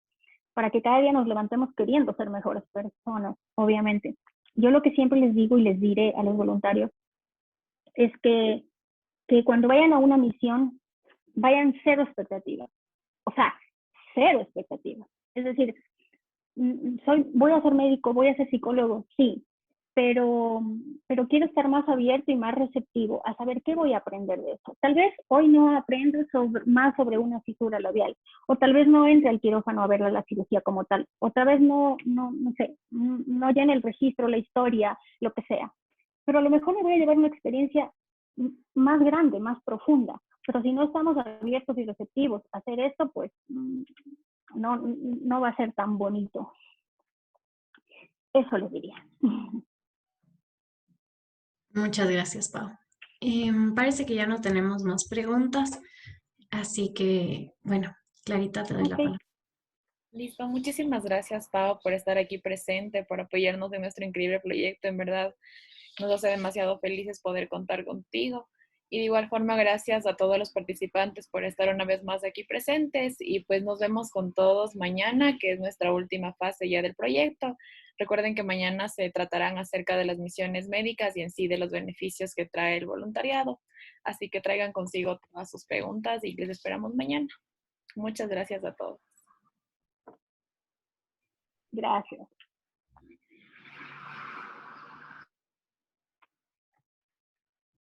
que cada día nos levantemos queriendo ser mejores personas, obviamente. Yo lo que siempre les digo y les diré a los voluntarios es que cuando vayan a una misión, vayan cero expectativas. O sea, cero expectativas. Es decir, voy a ser médico, voy a ser psicólogo, sí, pero quiero estar más abierto y más receptivo a saber qué voy a aprender de eso. Tal vez hoy no aprendo más sobre una fisura labial, o tal vez no entre al quirófano a ver la cirugía como tal, o tal vez no sé, no llene el registro, la historia, lo que sea. Pero a lo mejor me voy a llevar una experiencia más grande, más profunda. Pero si no estamos abiertos y receptivos a hacer esto, pues no va a ser tan bonito. Eso les diría. Muchas gracias, Pau. Parece que ya no tenemos más preguntas, así que, bueno, Clarita, te doy la Ok, palabra. Listo, muchísimas gracias, Pau, por estar aquí presente, por apoyarnos en nuestro increíble proyecto. En verdad, nos hace demasiado felices poder contar contigo. Y de igual forma, gracias a todos los participantes por estar una vez más aquí presentes. Y pues nos vemos con todos mañana, que es nuestra última fase ya del proyecto. Recuerden que mañana se tratarán acerca de las misiones médicas y en sí de los beneficios que trae el voluntariado. Así que traigan consigo todas sus preguntas y les esperamos mañana. Muchas gracias a todos. gracias.